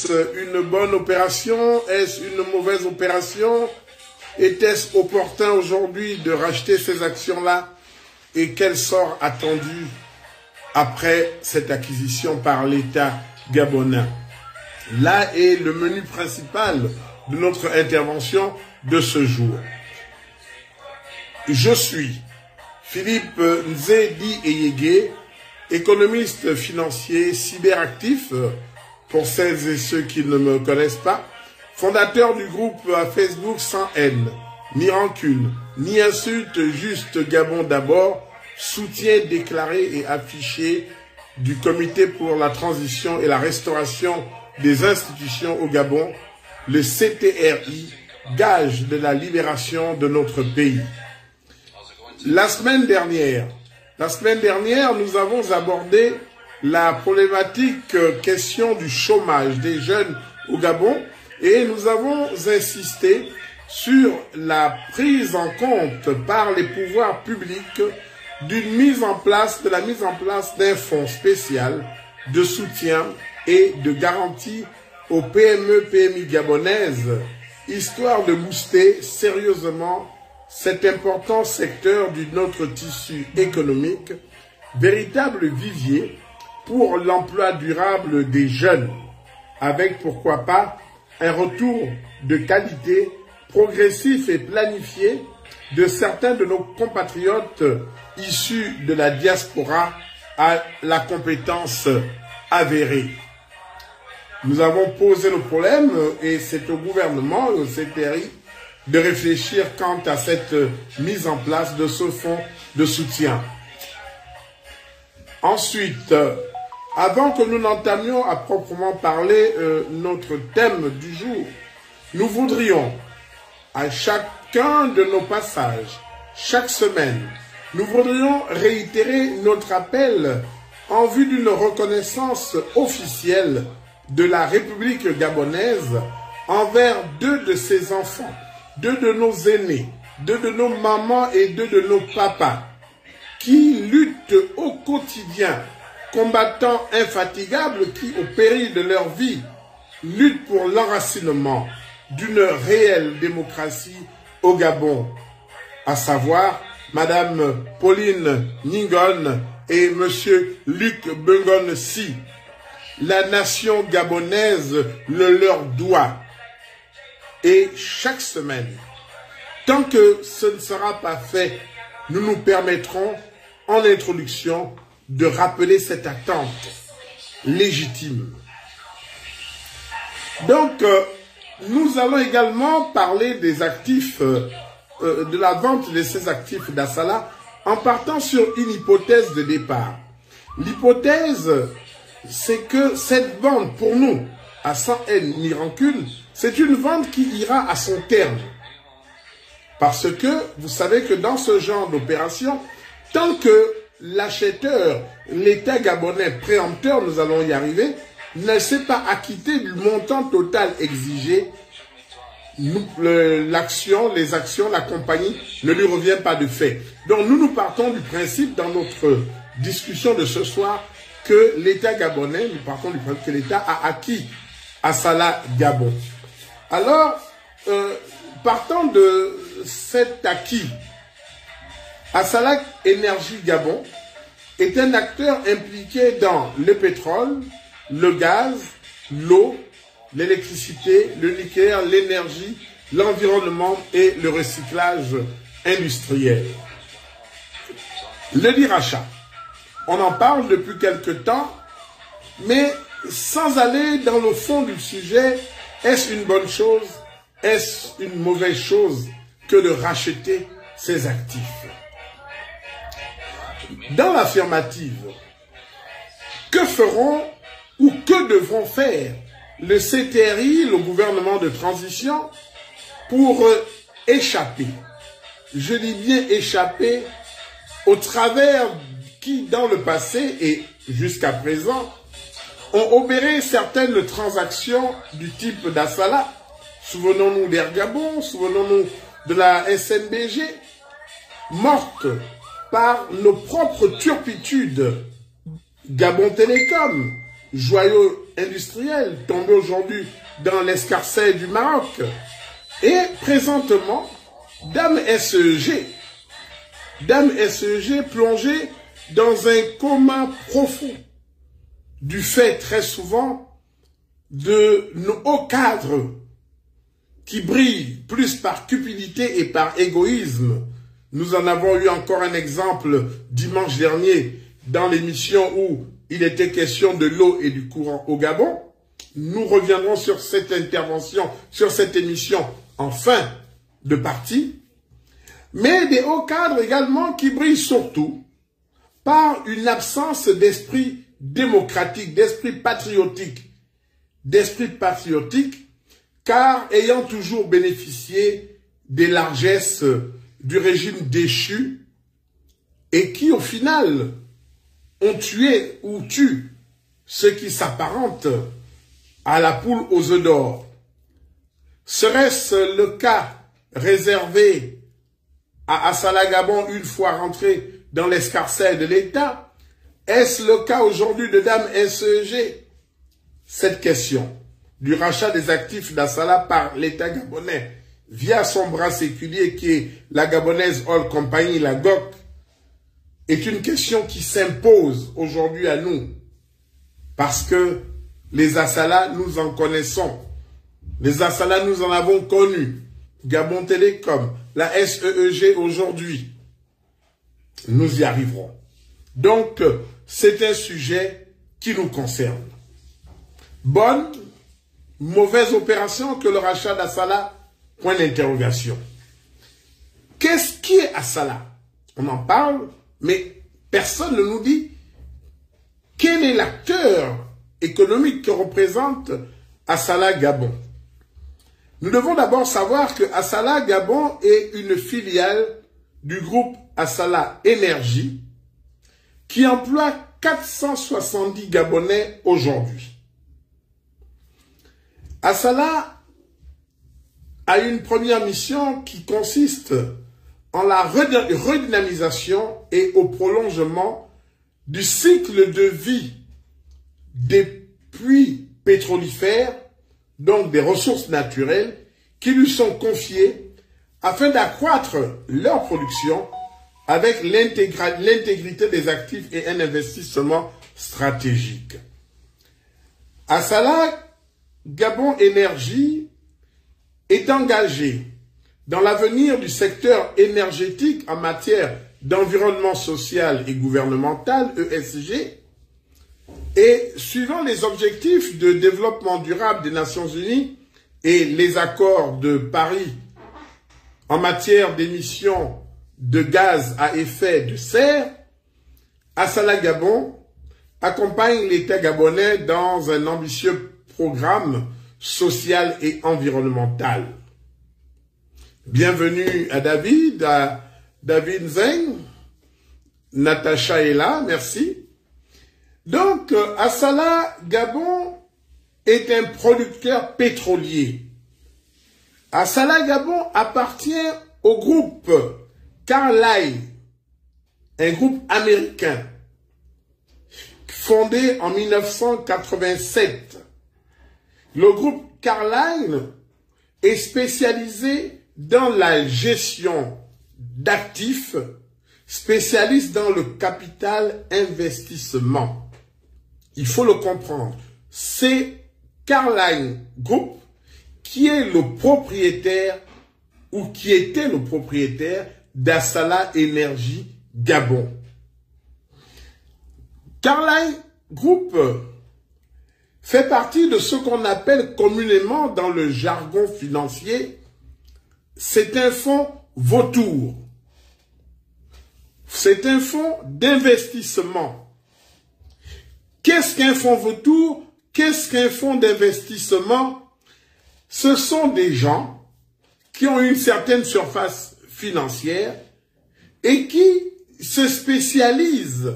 une bonne opération? Est-ce une mauvaise opération? Était-ce opportun aujourd'hui de racheter ces actions-là? Et quel sort attendu après cette acquisition par l'État gabonais? Là est le menu principal de notre intervention de ce jour. Je suis Philippe Nzedi Eyege, économiste financier cyberactif, pour celles et ceux qui ne me connaissent pas, fondateur du groupe Facebook Sans haine, ni rancune, ni insulte, juste Gabon d'abord, soutien déclaré et affiché du Comité pour la transition et la restauration des institutions au Gabon, le CTRI, gage de la libération de notre pays. La semaine dernière, nous avons abordé la problématique question du chômage des jeunes au Gabon et nous avons insisté sur la prise en compte par les pouvoirs publics de la mise en place d'un fonds spécial de soutien et de garantie aux PME-PMI gabonaises, histoire de booster sérieusement cet important secteur de notre tissu économique, véritable vivier pour l'emploi durable des jeunes, avec pourquoi pas un retour de qualité progressif et planifié de certains de nos compatriotes issus de la diaspora à la compétence avérée. Nous avons posé le problème et c'est au gouvernement, au CTRI, de réfléchir quant à cette mise en place de ce fonds de soutien. Ensuite, avant que nous n'entamions à proprement parler notre thème du jour, nous voudrions, à chacun de nos passages, chaque semaine, nous voudrions réitérer notre appel en vue d'une reconnaissance officielle de la République gabonaise envers deux de ses enfants, deux de nos aînés, deux de nos mamans et deux de nos papas, qui luttent au quotidien, combattants infatigables qui, au péril de leur vie, luttent pour l'enracinement d'une réelle démocratie au Gabon, à savoir Madame Pauline Ningon et Monsieur Luc Bengon-Si. La nation gabonaise le leur doit. Et chaque semaine, tant que ce ne sera pas fait, nous nous permettrons, en introduction, de rappeler cette attente légitime. Donc, nous allons également parler des actifs, de la vente de ces actifs d'Assala, en partant sur une hypothèse de départ. L'hypothèse, c'est que cette vente, pour nous, à Sans haine ni rancune, c'est une vente qui ira à son terme. Parce que vous savez que dans ce genre d'opération, tant que l'acheteur, l'État gabonais préempteur, nous allons y arriver, ne s'est pas acquitté du montant total exigé, les actions, la compagnie ne lui revient pas de fait. Donc nous partons du principe dans notre discussion de ce soir que l'État gabonais, nous partons du principe que l'État a acquis Assala Gabon. Alors, partant de cet acquis, Assala Énergie Gabon est un acteur impliqué dans le pétrole, le gaz, l'eau, l'électricité, le nucléaire, l'énergie, l'environnement et le recyclage industriel. Le rachat, on en parle depuis quelque temps, mais sans aller dans le fond du sujet, est-ce une bonne chose, est-ce une mauvaise chose que de racheter ces actifs? Dans l'affirmative, que feront ou que devront faire le CTRI, le gouvernement de transition, pour échapper, je dis bien échapper, au travers qui, dans le passé et jusqu'à présent, ont opéré certaines transactions du type d'Assala. Souvenons-nous d'Air Gabon, souvenons-nous de la SNBG, morte par nos propres turpitudes. Gabon Télécom, joyaux industriels tombés aujourd'hui dans l'escarcelle du Maroc. Et présentement, Dame SEG plongée dans un coma profond du fait très souvent de nos hauts cadres qui brillent plus par cupidité et par égoïsme. Nous en avons eu encore un exemple dimanche dernier dans l'émission où il était question de l'eau et du courant au Gabon. Nous reviendrons sur cette intervention, sur cette émission en fin de partie. Mais des hauts cadres également qui brillent surtout par une absence d'esprit démocratique, d'esprit patriotique, car ayant toujours bénéficié des largesses du régime déchu et qui au final ont tué ou tuent ceux qui s'apparentent à la poule aux œufs d'or. Serait-ce le cas réservé à Assala Gabon une fois rentré dans l'escarcelle de l'État? Est-ce le cas aujourd'hui de Dame SEG? Cette question du rachat des actifs d'Assala par l'État gabonais via son bras séculier qui est la gabonaise Oil Company, la GOC, est une question qui s'impose aujourd'hui à nous. Parce que les Assala, nous en connaissons. Les Assala, nous en avons connus. Gabon Télécom, la SEEG aujourd'hui. Nous y arriverons. Donc, c'est un sujet qui nous concerne. Bonne, mauvaise opération que le rachat d'Assala? Point d'interrogation. Qu'est-ce qui est Assala? On en parle, mais personne ne nous dit quel est l'acteur économique que représente Assala Gabon. Nous devons d'abord savoir que Assala Gabon est une filiale du groupe Assala Énergie qui emploie 470 Gabonais aujourd'hui. Assala a une première mission qui consiste en la redynamisation et au prolongement du cycle de vie des puits pétrolifères, donc des ressources naturelles, qui lui sont confiées afin d'accroître leur production avec l'intégrité des actifs et un investissement stratégique. Assala Gabon Énergie est engagé dans l'avenir du secteur énergétique en matière d'environnement social et gouvernemental, ESG, et suivant les objectifs de développement durable des Nations Unies et les accords de Paris en matière d'émissions de gaz à effet de serre, Assala Gabon accompagne l'État gabonais dans un ambitieux programme social et environnemental. Bienvenue à David Zeng. Natacha est là, merci. Donc, Assala Gabon est un producteur pétrolier. Assala Gabon appartient au groupe Carlyle, un groupe américain fondé en 1987. Le groupe Carlyle est spécialisé dans la gestion d'actifs, spécialiste dans le capital investissement. Il faut le comprendre. C'est Carlyle Group qui est le propriétaire ou qui était le propriétaire d'Assala Énergie Gabon. Carlyle Group fait partie de ce qu'on appelle communément dans le jargon financier, c'est un fonds vautour. C'est un fonds d'investissement. Qu'est-ce qu'un fonds vautour? Qu'est-ce qu'un fonds d'investissement? Ce sont des gens qui ont une certaine surface financière et qui se spécialisent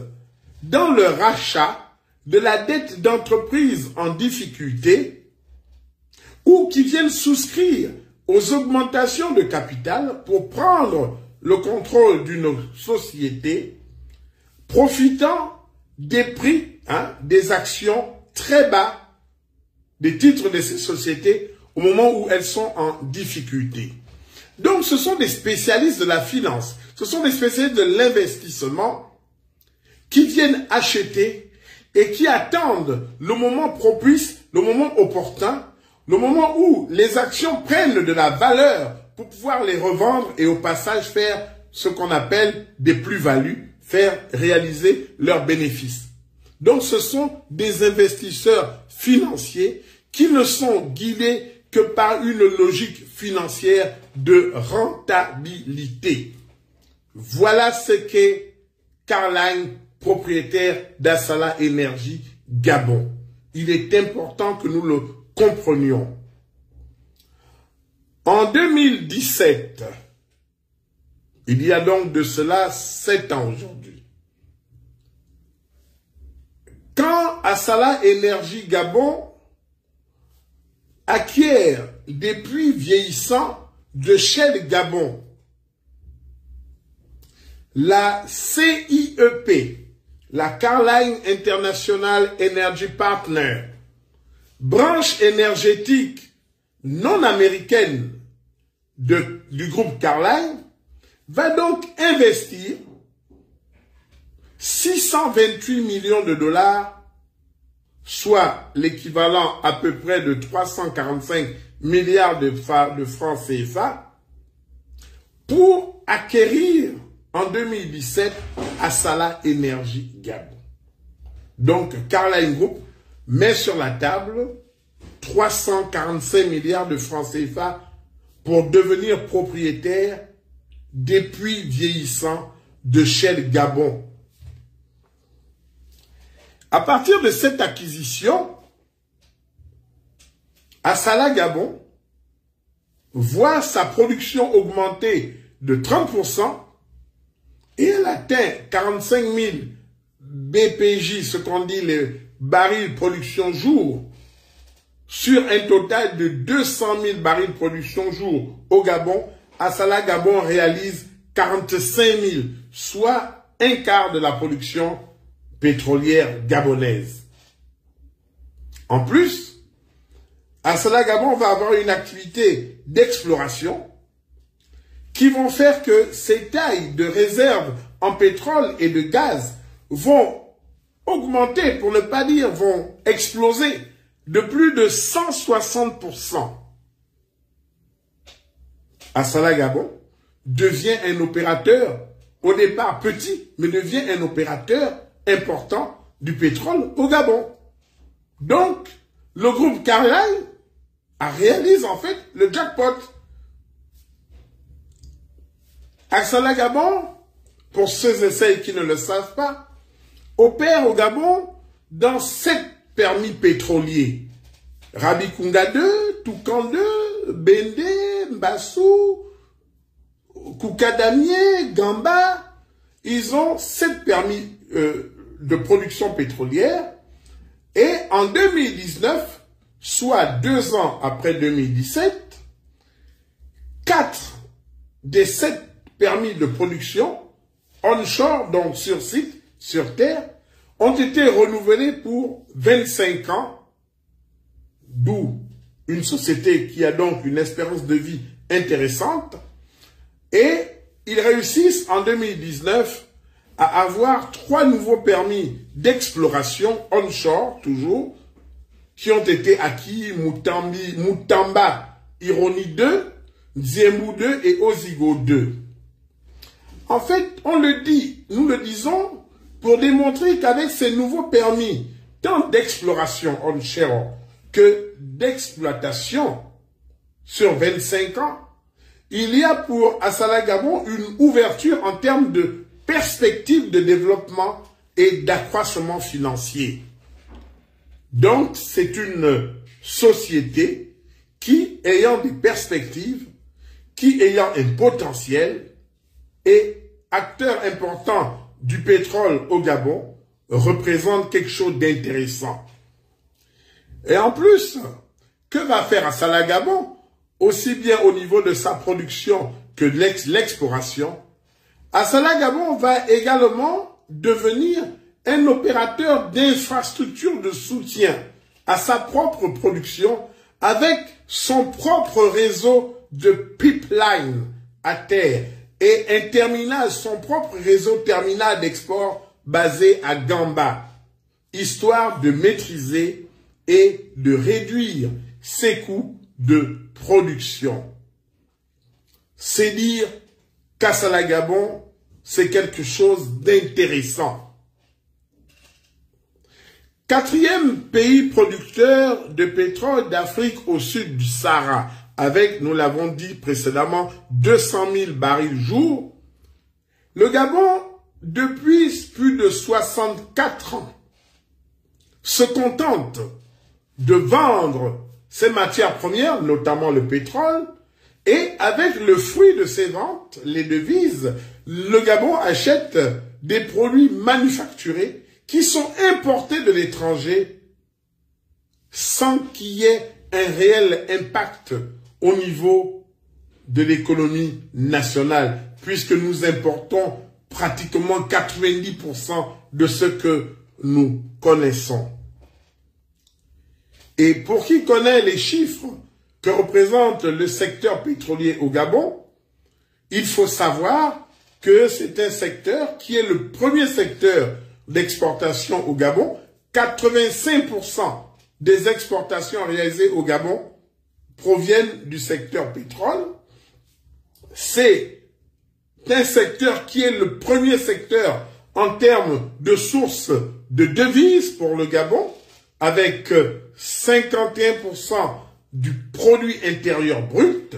dans le rachat de la dette d'entreprise en difficulté ou qui viennent souscrire aux augmentations de capital pour prendre le contrôle d'une société, profitant des prix des actions très bas des titres de ces sociétés au moment où elles sont en difficulté. Donc, ce sont des spécialistes de la finance, ce sont des spécialistes de l'investissement qui viennent acheter et qui attendent le moment propice, le moment opportun, le moment où les actions prennent de la valeur pour pouvoir les revendre et au passage faire ce qu'on appelle des plus-values, faire réaliser leurs bénéfices. Donc, ce sont des investisseurs financiers qui ne sont guidés que par une logique financière de rentabilité. Voilà ce qu'est Caroline, propriétaire d'Assala Énergie Gabon. Il est important que nous le comprenions. En 2017, il y a donc de cela 7 ans aujourd'hui, quand Assala Énergie Gabon acquiert des puits vieillissants de Shell Gabon, la CIEP, la Caroline International Energy Partner, branche énergétique non américaine du groupe Caroline, va donc investir 628 millions de dollars, soit l'équivalent à peu près de 345 milliards de francs CFA, pour acquérir en 2017 Assala Énergie Gabon. Donc, Caroline Group met sur la table 345 milliards de francs CFA pour devenir propriétaire des puits vieillissants de Shell Gabon. À partir de cette acquisition, Assala Gabon voit sa production augmenter de 30% et elle atteint 45 000 BPJ, ce qu'on dit les barils production jour, sur un total de 200 000 barils de production jour au Gabon. Assala Gabon réalise 45 000, soit un quart de la production pétrolière gabonaise. En plus, Assala Gabon va avoir une activité d'exploration qui vont faire que ces tailles de réserves en pétrole et de gaz vont augmenter, pour ne pas dire vont exploser, de plus de 160%. Assala Gabon devient un opérateur, au départ petit, mais devient un opérateur important du pétrole au Gabon. Donc, le groupe Caroline réalise en fait le jackpot. Assala Gabon, pour ceux et celles qui ne le savent pas, opère au Gabon dans 7 permis pétroliers. Rabikunga 2, Toucan 2, Bende, Mbassou, Koukadamier, Gamba. Ils ont 7 permis de production pétrolière. Et en 2019, soit 2 ans après 2017, 4 des 7 permis de production onshore, donc sur site, sur terre, ont été renouvelés pour 25 ans, d'où une société qui a donc une espérance de vie intéressante, et ils réussissent en 2019 à avoir 3 nouveaux permis d'exploration onshore, toujours, qui ont été acquis, Mutamba Ironi 2, Nziembu 2 et Ozigo 2. En fait, on le dit, nous le disons, pour démontrer qu'avec ces nouveaux permis, tant d'exploration onshore que d'exploitation sur 25 ans, il y a pour Assala Gabon une ouverture en termes de perspectives de développement et d'accroissement financier. Donc, c'est une société qui, ayant des perspectives, qui ayant un potentiel, et acteur important du pétrole au Gabon, représente quelque chose d'intéressant. Et en plus, que va faire Assala Gabon, aussi bien au niveau de sa production que de l'exploration? Assala Gabon va également devenir un opérateur d'infrastructure de soutien à sa propre production avec son propre réseau de pipeline à terre et un terminal, son propre réseau terminal d'export basé à Gamba, histoire de maîtriser et de réduire ses coûts de production. C'est dire qu'Assala Gabon, c'est quelque chose d'intéressant. Quatrième pays producteur de pétrole d'Afrique au sud du Sahara, avec, nous l'avons dit précédemment, 200 000 barils jour. Le Gabon, depuis plus de 64 ans, se contente de vendre ses matières premières, notamment le pétrole, et avec le fruit de ces ventes, les devises, le Gabon achète des produits manufacturés qui sont importés de l'étranger sans qu'il y ait un réel impact au niveau de l'économie nationale, puisque nous importons pratiquement 90% de ce que nous connaissons. Et pour qui connaît les chiffres que représente le secteur pétrolier au Gabon, il faut savoir que c'est un secteur qui est le premier secteur d'exportation au Gabon. 85% des exportations réalisées au Gabon proviennent du secteur pétrole. C'est un secteur qui est le premier secteur en termes de sources de devises pour le Gabon, avec 51% du produit intérieur brut.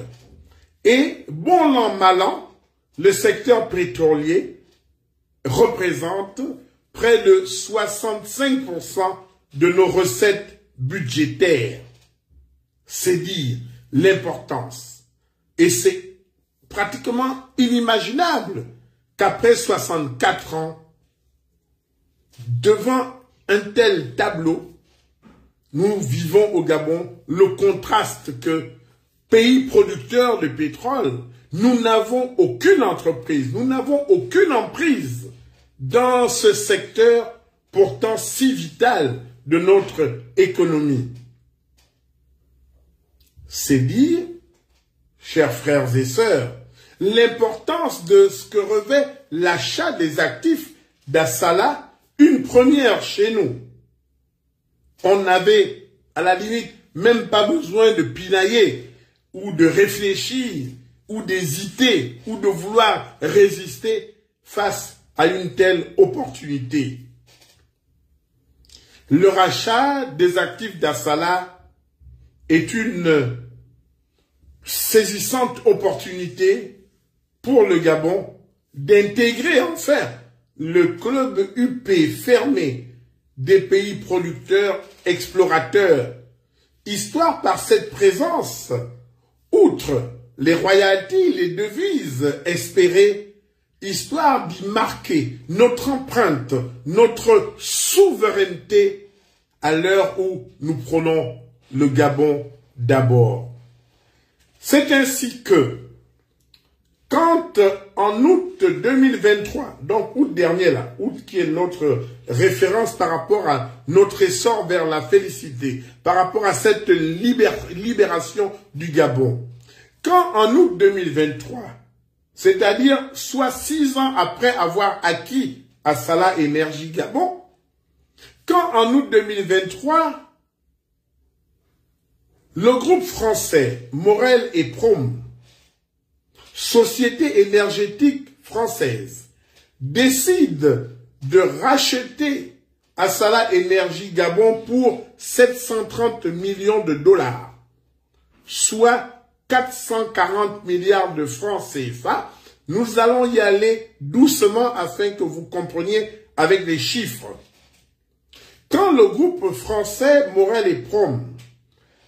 Et bon an, mal an, le secteur pétrolier représente près de 65% de nos recettes budgétaires. C'est dire l'importance. Et c'est pratiquement inimaginable qu'après 64 ans, devant un tel tableau, nous vivons au Gabon le contraste que, pays producteur de pétrole, nous n'avons aucune entreprise, nous n'avons aucune emprise dans ce secteur pourtant si vital de notre économie. C'est dire, chers frères et sœurs, l'importance de ce que revêt l'achat des actifs d'Assala, une première chez nous. On n'avait, à la limite, même pas besoin de pinailler ou de réfléchir ou d'hésiter ou de vouloir résister face à une telle opportunité. Le rachat des actifs d'Assala est une saisissante opportunité pour le Gabon d'intégrer enfin le club UP fermé des pays producteurs explorateurs, histoire par cette présence, outre les royalties, les devises espérées, histoire d'y marquer notre empreinte, notre souveraineté à l'heure où nous prenons le Gabon d'abord. C'est ainsi que, quand en août 2023, donc août dernier là, août qui est notre référence par rapport à notre essor vers la félicité, par rapport à cette libération du Gabon, quand en août 2023, c'est-à-dire soit 6 ans après avoir acquis Assala Énergie Gabon, quand en août 2023, le groupe français Morel et Prom, société énergétique française, décide de racheter Assala Énergie Gabon pour 730 millions de dollars, soit 440 milliards de francs CFA. Nous allons y aller doucement afin que vous compreniez avec les chiffres. Quand le groupe français Morel et Prom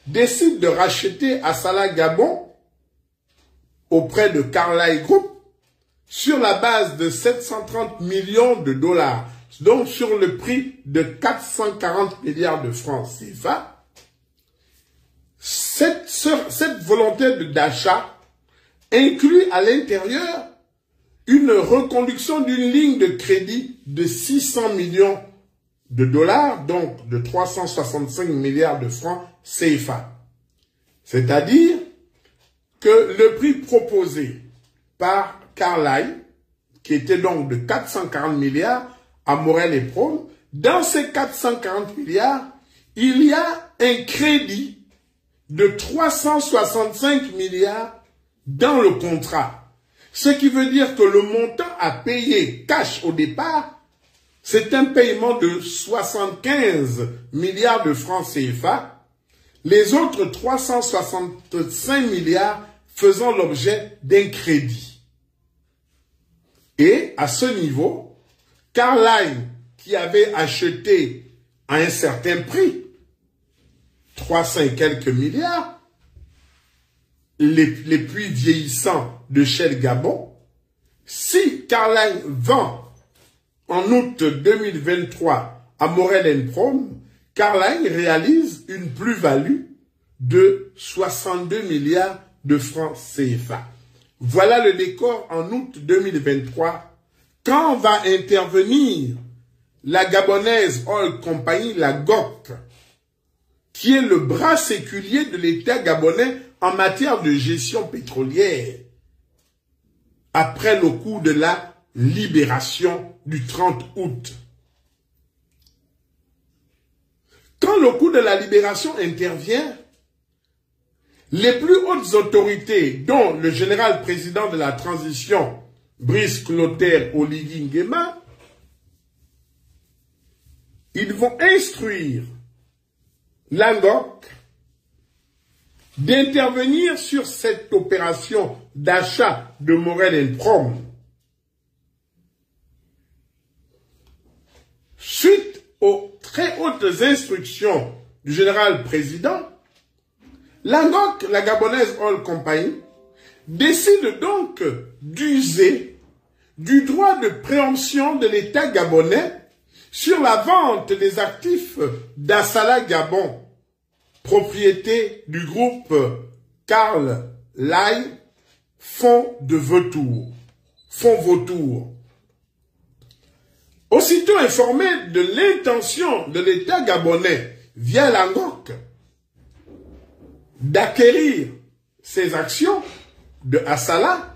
décide de racheter Assala Gabon auprès de Carlyle Group sur la base de 730 millions de dollars, donc sur le prix de 440 milliards de francs CFA, cette volonté d'achat inclut à l'intérieur une reconduction d'une ligne de crédit de 600 millions de dollars, donc de 365 milliards de francs CFA. C'est-à-dire que le prix proposé par Carlyle, qui était donc de 440 milliards à Morel et Prom, dans ces 440 milliards, il y a un crédit de 365 milliards dans le contrat. Ce qui veut dire que le montant à payer cash au départ, c'est un paiement de 75 milliards de francs CFA, les autres 365 milliards faisant l'objet d'un crédit. Et à ce niveau, Carlyle, qui avait acheté à un certain prix, 300 et quelques milliards, les puits vieillissants de Shell Gabon, si Carlyle vend en août 2023 à Morel & Prom, Carlyle réalise une plus-value de 62 milliards de francs CFA. Voilà le décor en août 2023, quand va intervenir la Gabonaise Oil Company, la GOC, qui est le bras séculier de l'État gabonais en matière de gestion pétrolière, après le coup de la libération du 30 août. Quand le coup de la libération intervient, les plus hautes autorités, dont le général président de la transition, Brice Clotaire Oligui Nguema, ils vont instruire l'ANGOC d'intervenir sur cette opération d'achat de Morel & Prom. Suite aux très hautes instructions du général président, l'ANGOC, la Gabonaise Oil Company, décide donc d'user du droit de préemption de l'État gabonais sur la vente des actifs d'Assala Gabon, propriété du groupe Carlyle, fonds Vautour. Aussitôt informé de l'intention de l'État gabonais via l'ANGOC d'acquérir ces actions de Assala,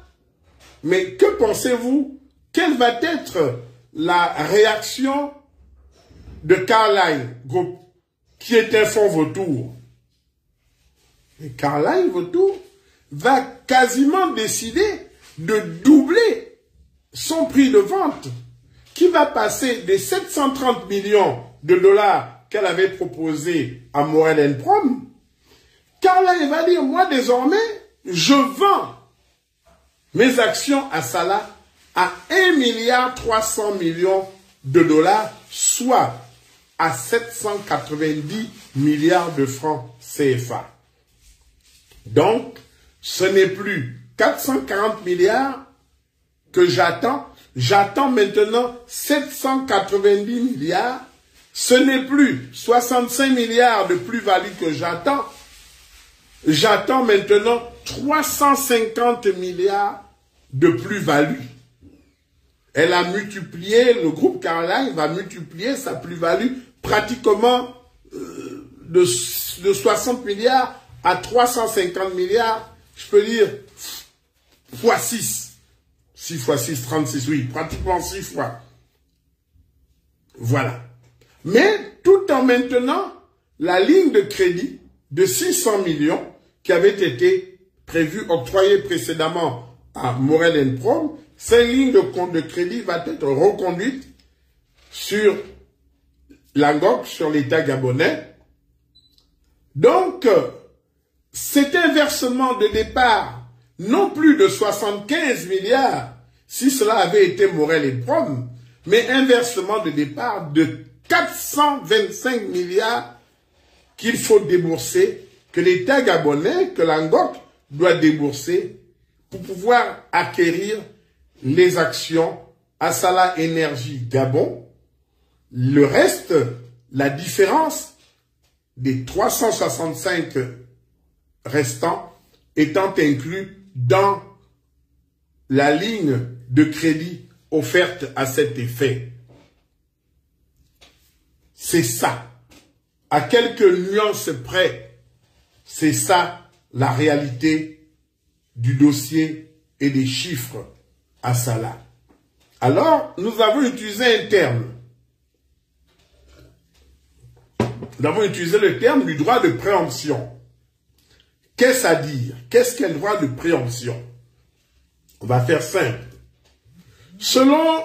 mais que pensez-vous? Quelle va être la réaction de Carlyle Group, qui est un fonds Vautour? Et Carlyle Vautour va quasiment décider de doubler son prix de vente, qui va passer des 730 millions de dollars qu'elle avait proposé à Morel & Prom. Carlyle va dire, moi désormais, je vends mes actions à Assala à 1,3 milliard de dollars, soit à 790 milliards de francs CFA. Donc, ce n'est plus 440 milliards que j'attends. J'attends maintenant 790 milliards. Ce n'est plus 65 milliards de plus-value que j'attends. J'attends maintenant 350 milliards de plus-value. Elle a multiplié, le groupe Carlyle va multiplier sa plus-value pratiquement de 60 milliards à 350 milliards. Je peux dire fois 6. 6 fois 6, 36, oui, pratiquement 6 fois. Voilà. Mais tout en maintenant la ligne de crédit de 600 millions qui avait été prévue, octroyée précédemment à Morel & Prom, cette ligne de crédit va être reconduite sur l'ANGOC, sur l'État gabonais. Donc, cet inversement de départ, non plus de 75 milliards, si cela avait été Morel & Prom, mais inversement de départ de 425 milliards qu'il faut débourser, que l'État gabonais, que l'ANGOC doit débourser pour pouvoir acquérir les actions Assala Énergie Gabon. Le reste, la différence des 365 restants étant inclus dans la ligne de crédit offerte à cet effet. C'est ça. À quelques nuances près, c'est ça la réalité du dossier et des chiffres à Salah. Alors, nous avons utilisé un terme. Nous avons utilisé le terme du droit de préemption. Qu'est-ce à dire? Qu'est-ce qu'est le droit de préemption? On va faire simple. Selon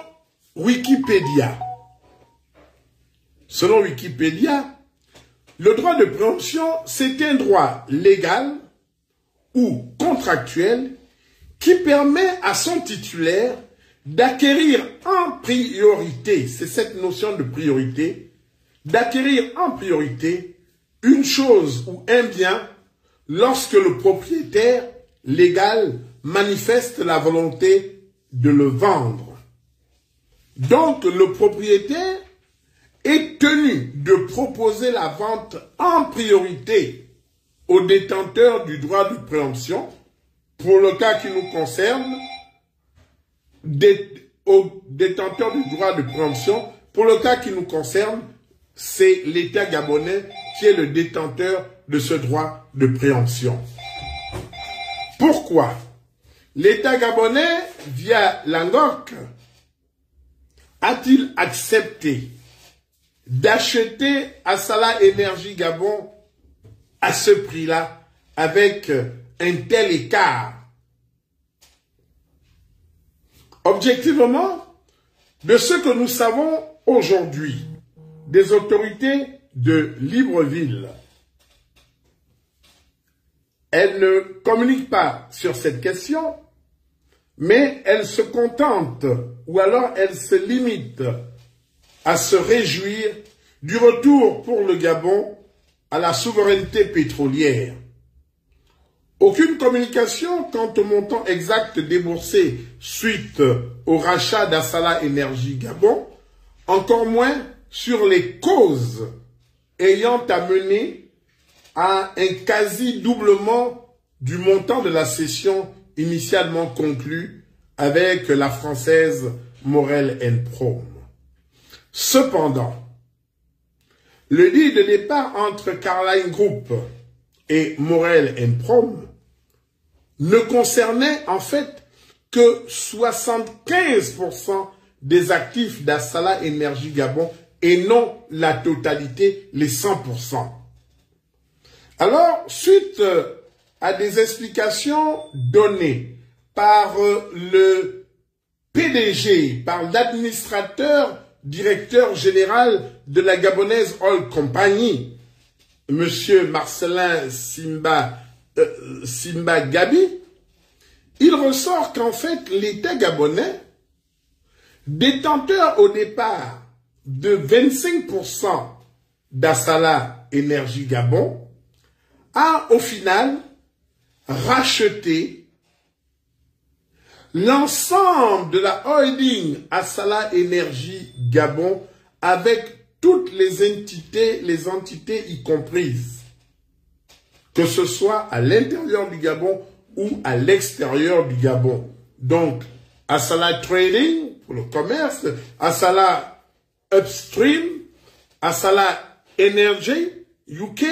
Wikipédia, le droit de préemption, c'est un droit légal ou contractuel qui permet à son titulaire d'acquérir en priorité, c'est cette notion de priorité, d'acquérir en priorité une chose ou un bien lorsque le propriétaire légal manifeste la volonté de le vendre. Donc, le propriétaire est tenu de proposer la vente en priorité au détenteur du droit de préemption, pour le cas qui nous concerne, au détenteur du droit de préemption, pour le cas qui nous concerne, c'est l'État gabonais qui est le détenteur de ce droit de préemption. Pourquoi? L'État gabonais, via l'ANGOC, a-t-il accepté d'acheter à Salah Énergie Gabon à ce prix-là, avec un tel écart? Objectivement, de ce que nous savons aujourd'hui des autorités de Libreville, elles ne communiquent pas sur cette question, mais elles se contentent, ou alors elles se limitent à se réjouir du retour pour le Gabon à la souveraineté pétrolière. Aucune communication quant au montant exact déboursé suite au rachat d'Assala Énergie Gabon, encore moins sur les causes ayant amené à un quasi-doublement du montant de la cession initialement conclue avec la française Morel & Prom. Cependant, le deal de départ entre Carlyle Group et Morel & Prom ne concernait en fait que 75% des actifs d'Assala Énergie Gabon et non la totalité, les 100%. Alors, suite à des explications données par le PDG, par l'administrateur directeur général de la Gabonaise Oil Company, Monsieur Marcelin Simba Gabi, il ressort qu'en fait l'État gabonais, détenteur au départ de 25% d'Assala Énergie Gabon, a au final racheté l'ensemble de la holding Assala Énergie Gabon avec toutes les entités y comprises, que ce soit à l'intérieur du Gabon ou à l'extérieur du Gabon. Donc, Assala Trading pour le commerce, Assala Upstream, Assala Energy UK.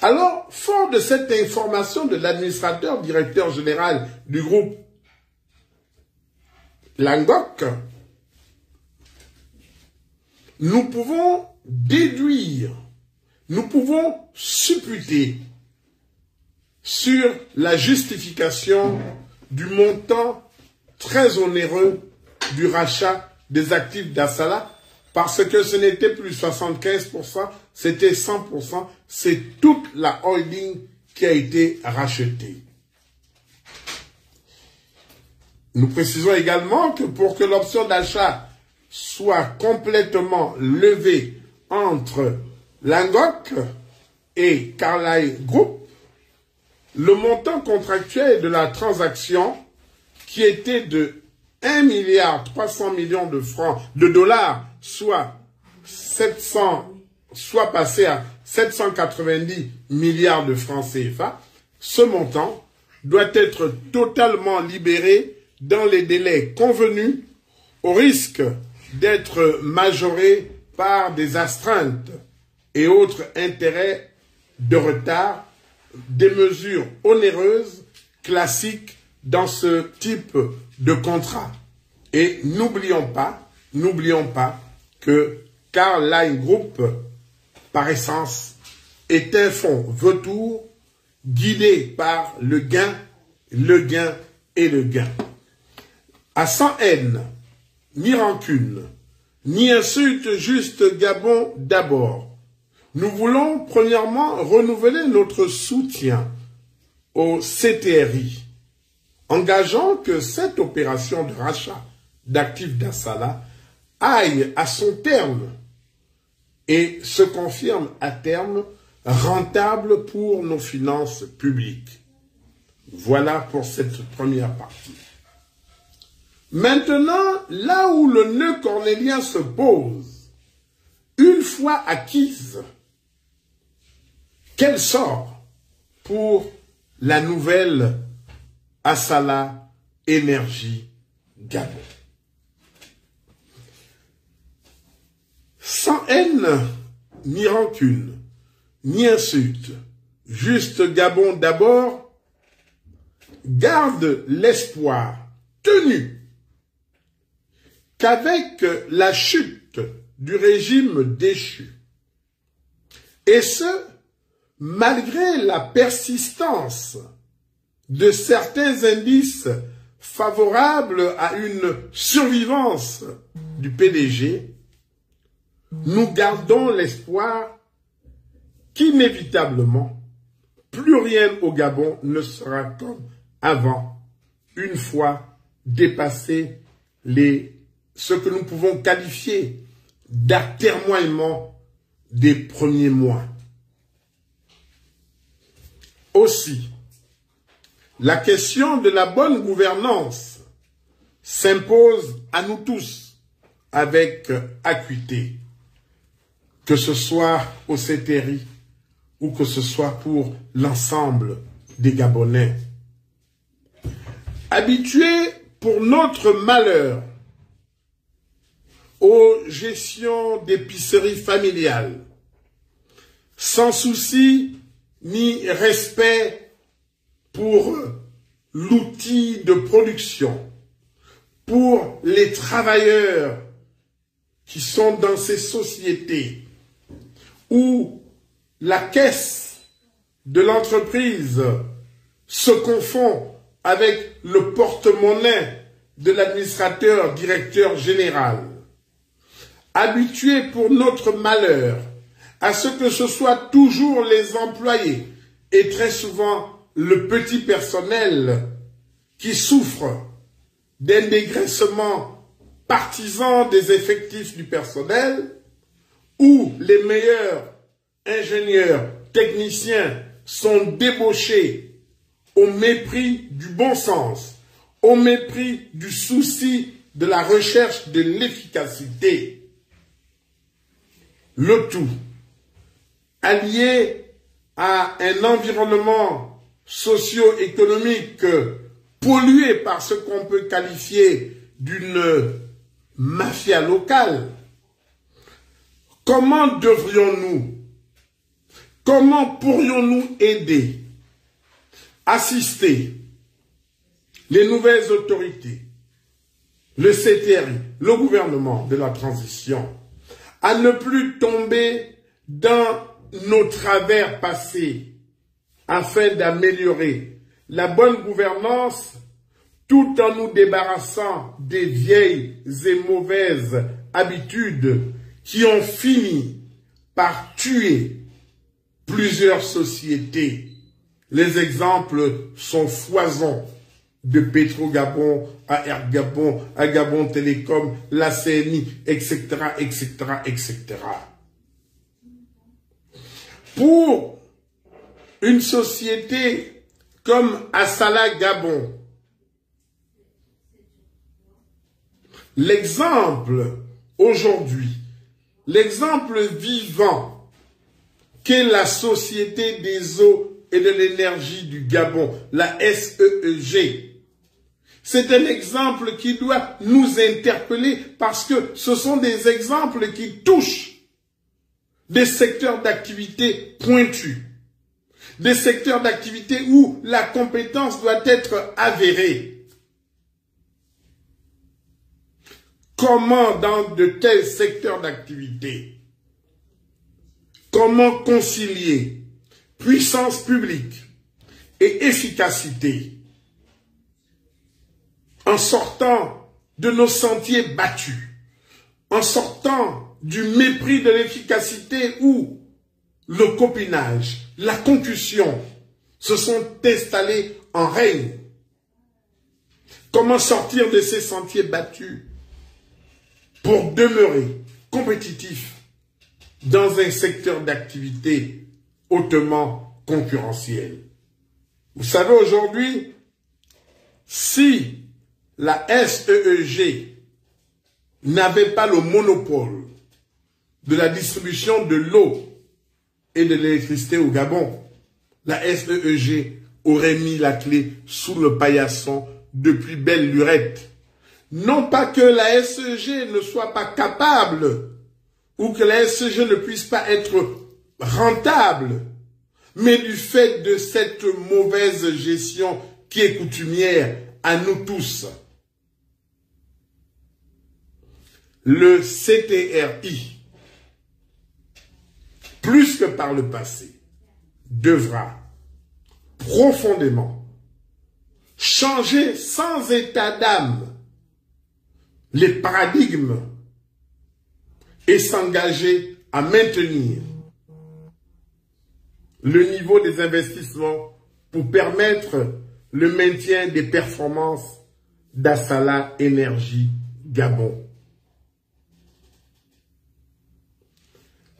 Alors, fort de cette information de l'administrateur directeur général du groupe Langoc, nous pouvons déduire, nous pouvons supputer sur la justification du montant très onéreux du rachat des actifs d'Assala, parce que ce n'était plus 75%, c'était 100%, c'est toute la holding qui a été rachetée. Nous précisons également que pour que l'option d'achat soit complètement levée entre Langoc et Carlyle Group, le montant contractuel de la transaction, qui était de 1,3 milliard de francs, de dollars, soit passé à 790 milliards de francs CFA, ce montant doit être totalement libéré dans les délais convenus, au risque d'être majoré par des astreintes et autres intérêts de retard, des mesures onéreuses classiques dans ce type de contrat. Et n'oublions pas que Carl Line Group, par essence, est un fonds vautour guidé par le gain et le gain. À sans haine, ni rancune, ni insulte, juste Gabon d'abord. Nous voulons premièrement renouveler notre soutien au CTRI, engageant que cette opération de rachat d'actifs d'Assala aille à son terme et se confirme à terme rentable pour nos finances publiques. Voilà pour cette première partie. Maintenant, là où le nœud cornélien se pose, une fois acquise, quel sort pour la nouvelle Assala Énergie Gabon? Sans haine, ni rancune, ni insulte, juste Gabon d'abord, garde l'espoir tenu qu'avec la chute du régime déchu, et ce, malgré la persistance de certains indices favorables à une survivance du PDG, nous gardons l'espoir qu'inévitablement, plus rien au Gabon ne sera comme avant, une fois dépassé ce que nous pouvons qualifier d'atermoiement des premiers mois. Aussi, la question de la bonne gouvernance s'impose à nous tous avec acuité, que ce soit au CTRI ou que ce soit pour l'ensemble des Gabonais. Habitués pour notre malheur aux gestions d'épicerie familiale, sans souci ni respect pour l'outil de production, pour les travailleurs qui sont dans ces sociétés, où la caisse de l'entreprise se confond avec le porte-monnaie de l'administrateur directeur général. Habitués pour notre malheur à ce que ce soit toujours les employés et très souvent le petit personnel qui souffre d'un dégraissement partisan des effectifs du personnel, où les meilleurs ingénieurs, techniciens sont débauchés au mépris du bon sens, au mépris du souci de la recherche de l'efficacité. Le tout allié à un environnement socio-économique pollué par ce qu'on peut qualifier d'une mafia locale. Comment pourrions-nous aider, assister les nouvelles autorités, le CTRI, le gouvernement de la transition, à ne plus tomber dans nos travers passés, afin d'améliorer la bonne gouvernance tout en nous débarrassant des vieilles et mauvaises habitudes qui ont fini par tuer plusieurs sociétés. Les exemples sont foisons, de Petro-Gabon à Air Gabon, à Gabon Télécom, la CNI, etc., etc., etc. Pour une société comme Assala Gabon, l'exemple aujourd'hui, l'exemple vivant qu'est la Société des eaux et de l'énergie du Gabon, la SEEG, C'est un exemple qui doit nous interpeller parce que ce sont des exemples qui touchent des secteurs d'activité pointus, des secteurs d'activité où la compétence doit être avérée. Comment dans de tels secteurs d'activité, comment concilier puissance publique et efficacité en sortant de nos sentiers battus, en sortant du mépris de l'efficacité où le copinage, la concussion se sont installés en règne. Comment sortir de ces sentiers battus pour demeurer compétitif dans un secteur d'activité hautement concurrentiel? Vous savez, aujourd'hui, si la SEEG n'avait pas le monopole de la distribution de l'eau et de l'électricité au Gabon, la SEEG aurait mis la clé sous le paillasson depuis belle lurette. Non pas que la SEG ne soit pas capable ou que la SEG ne puisse pas être rentable, mais du fait de cette mauvaise gestion qui est coutumière à nous tous. Le CTRI, plus que par le passé, devra profondément changer sans état d'âme les paradigmes et s'engager à maintenir le niveau des investissements pour permettre le maintien des performances d'Assala Énergie Gabon.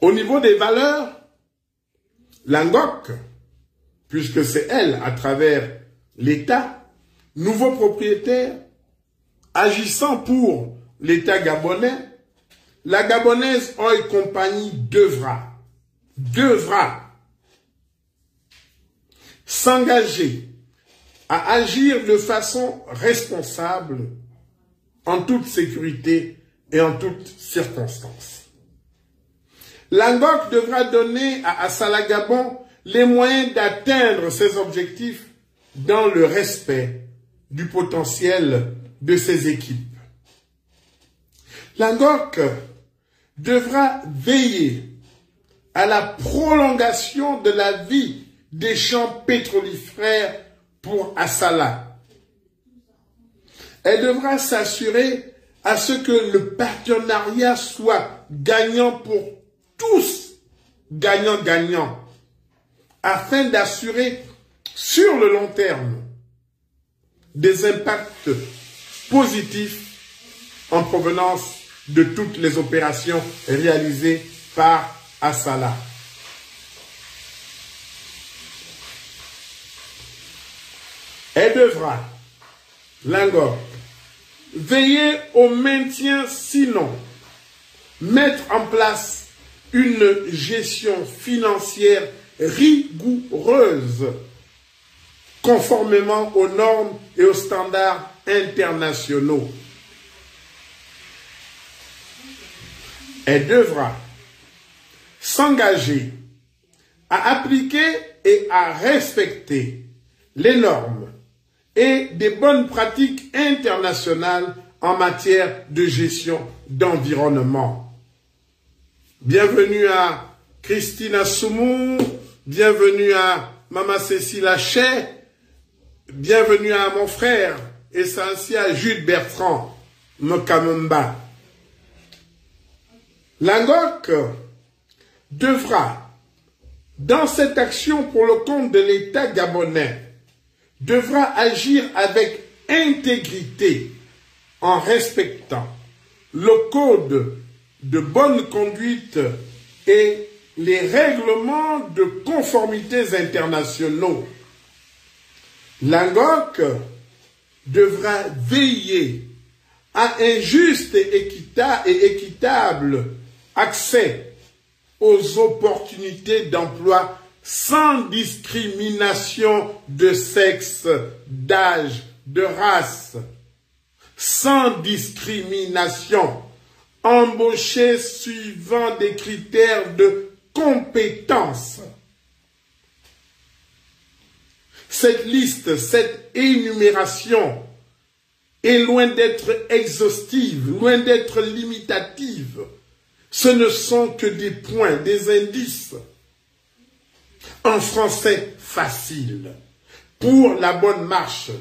Au niveau des valeurs, l'ANGOC, puisque c'est elle, à travers l'État, nouveau propriétaire, agissant pour l'État gabonais, la Gabonaise Oil Company devra s'engager à agir de façon responsable, en toute sécurité et en toutes circonstances. L'ANGOC devra donner à Assala Gabon les moyens d'atteindre ses objectifs dans le respect du potentiel de ses équipes. L'ANGOC devra veiller à la prolongation de la vie des champs pétrolifères pour Assala. Elle devra s'assurer à ce que le partenariat soit gagnant pour tous, gagnant-gagnant, afin d'assurer sur le long terme des impacts positifs en provenance de toutes les opérations réalisées par Assala. Elle devra, l'ANGOC, veiller au maintien, sinon mettre en place une gestion financière rigoureuse, conformément aux normes et aux standards internationaux. Elle devra s'engager à appliquer et à respecter les normes et des bonnes pratiques internationales en matière de gestion d'environnement. Bienvenue à Christina Soumou, bienvenue à Mama Cécile Hachet, bienvenue à mon frère Essentia Jude Bertrand Mokamumba. L'ANGOC devra, dans cette action pour le compte de l'État gabonais, devra agir avec intégrité en respectant le code de bonne conduite et les règlements de conformités internationaux. L'ANGOC devra veiller à un juste et équitable accès aux opportunités d'emploi sans discrimination de sexe, d'âge, de race, sans discrimination, embauchés suivant des critères de compétence. Cette liste, cette énumération est loin d'être exhaustive, loin d'être limitative. Ce ne sont que des points, des indices. En français facile, pour la bonne marche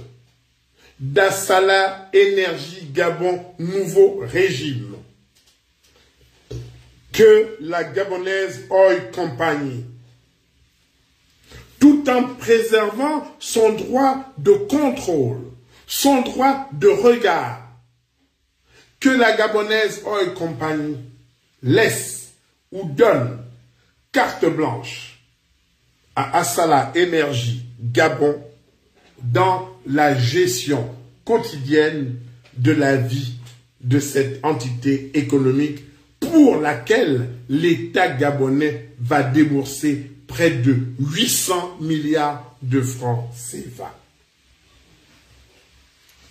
d'Assala Énergie Gabon Nouveau Régime, que la Gabonaise Oil Company, tout en préservant son droit de contrôle, son droit de regard, que la Gabonaise Oil Company laisse ou donne carte blanche à Assala Énergie Gabon dans la gestion quotidienne de la vie de cette entité économique pour laquelle l'État gabonais va débourser près de 800 milliards de francs CFA.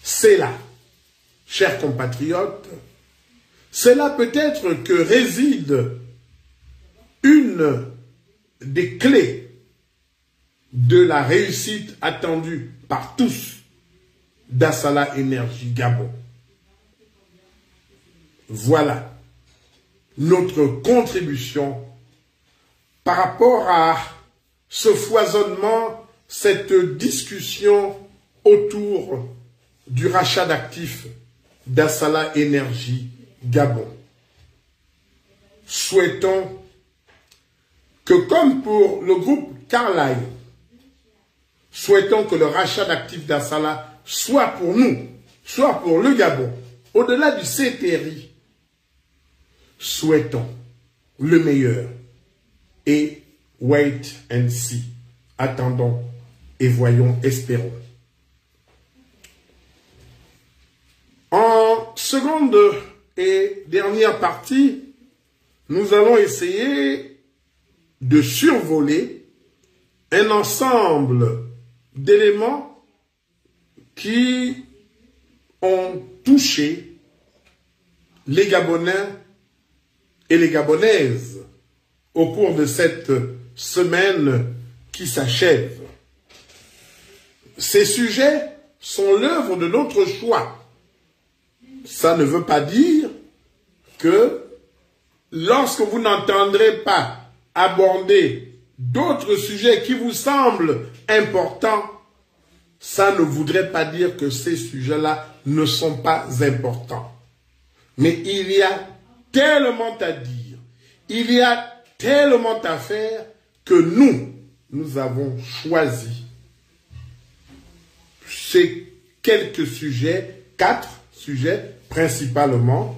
C'est là, chers compatriotes, c'est là peut-être que réside une des clés de la réussite attendue par tous d'Assala Énergie Gabon. Voilà notre contribution par rapport à ce foisonnement, cette discussion autour du rachat d'actifs d'Assala Énergie Gabon. Souhaitons que, comme pour le groupe Carlyle, souhaitons que le rachat d'actifs d'Assala soit pour nous, soit pour le Gabon, au-delà du CTRI. Souhaitons le meilleur et wait and see. Attendons et voyons, espérons. En seconde et dernière partie, nous allons essayer de survoler un ensemble d'éléments qui ont touché les Gabonais et les Gabonaises au cours de cette semaine qui s'achève. Ces sujets sont l'œuvre de notre choix. Ça ne veut pas dire que lorsque vous n'entendrez pas aborder d'autres sujets qui vous semblent importants, ça ne voudrait pas dire que ces sujets-là ne sont pas importants. Mais il y a tellement à dire, il y a tellement à faire que nous avons choisi ces quelques sujets, 4 sujets principalement,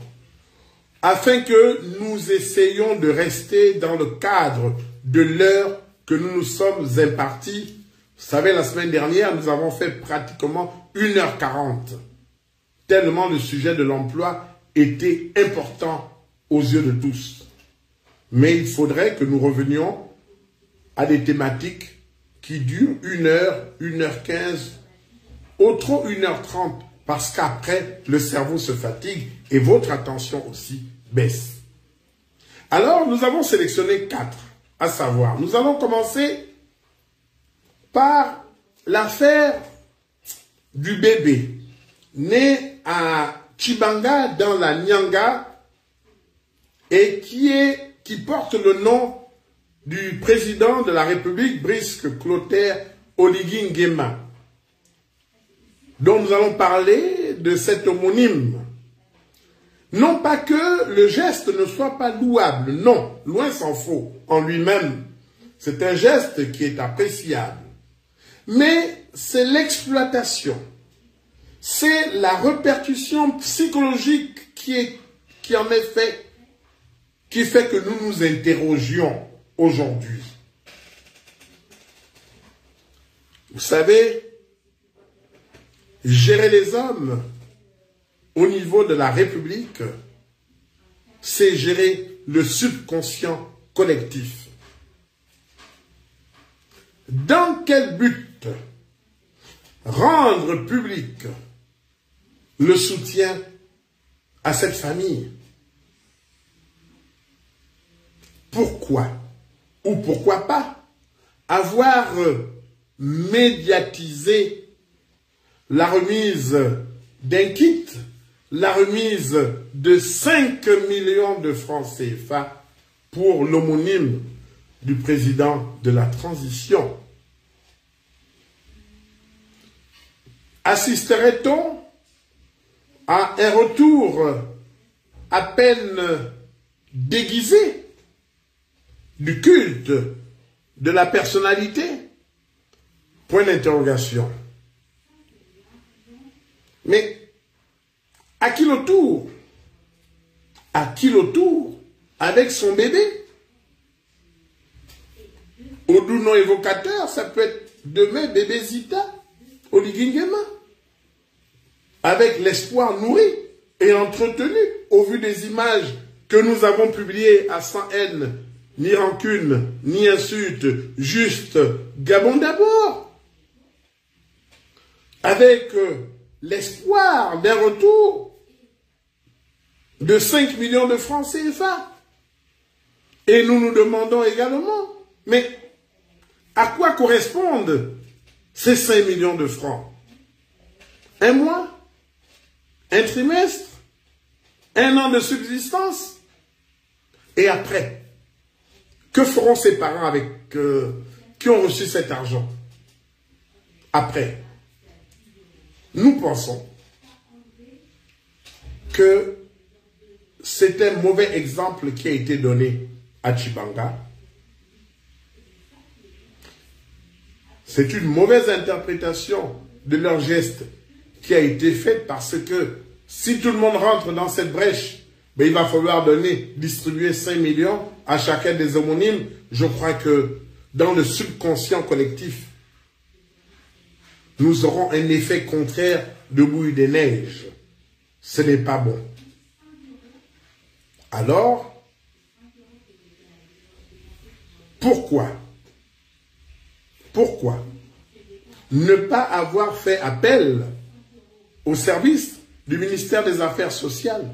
afin que nous essayions de rester dans le cadre de l'heure que nous nous sommes impartis. Vous savez, la semaine dernière, nous avons fait pratiquement 1h40, tellement le sujet de l'emploi était important aux yeux de tous. Mais il faudrait que nous revenions à des thématiques qui durent 1h, 1h15, au trop 1h30, parce qu'après, le cerveau se fatigue et votre attention aussi baisse. Alors, nous avons sélectionné 4, à savoir, nous allons commencer par l'affaire du bébé né à Tchibanga dans la Nyanga et qui porte le nom du président de la République, Brice Clotaire Oligui Nguema, dont nous allons parler de cet homonyme. Non pas que le geste ne soit pas louable, non, loin s'en faut en lui-même. C'est un geste qui est appréciable. Mais c'est l'exploitation, c'est la répercussion psychologique qui en est fait, qui fait que nous nous interrogions aujourd'hui. Vous savez, gérer les hommes au niveau de la République, c'est gérer le subconscient collectif. Dans quel but rendre public le soutien à cette famille. Pourquoi ou pourquoi pas avoir médiatisé la remise d'un kit, la remise de 5 millions de francs CFA pour l'homonyme du président de la transition. Assisterait-on à un retour à peine déguisé du culte de la personnalité? Point d'interrogation. Mais à qui le tour? À qui le tour avec son bébé? Au doux nom évocateur, ça peut être demain bébé Zita, Oligingema, avec l'espoir nourri et entretenu au vu des images que nous avons publiées à sans haine, ni rancune, ni insulte, juste Gabon d'abord, avec l'espoir d'un retour de 5 millions de francs CFA. Et nous nous demandons également, mais à quoi correspondent ces 5 millions de francs? Un mois? Un trimestre? Un an de subsistance? Et après, que feront ces parents avec qui ont reçu cet argent? Après, nous pensons que c'est un mauvais exemple qui a été donné à Tchibanga. C'est une mauvaise interprétation de leur geste qui a été faite parce que si tout le monde rentre dans cette brèche, ben il va falloir distribuer 5 millions à chacun des homonymes. Je crois que dans le subconscient collectif, nous aurons un effet contraire de bouille de neige. Ce n'est pas bon. Alors, pourquoi ne pas avoir fait appel au service du ministère des Affaires sociales?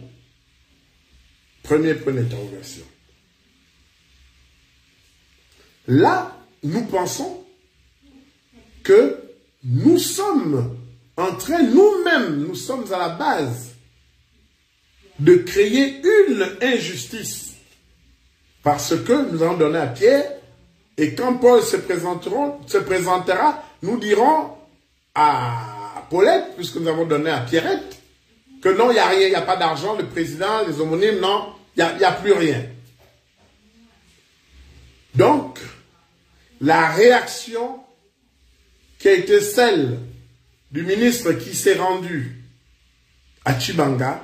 Premier point d'interrogation. Là, nous pensons que nous sommes en train, nous-mêmes, nous sommes à la base de créer une injustice. Parce que nous allons donner à Pierre, et quand Paul se présentera, nous dirons à Paulette, puisque nous avons donné à Pierrette, que non, il n'y a rien, il n'y a pas d'argent, le président, les homonymes, non, il n'y a plus rien. Donc, la réaction qui a été celle du ministre qui s'est rendu à Tchibanga,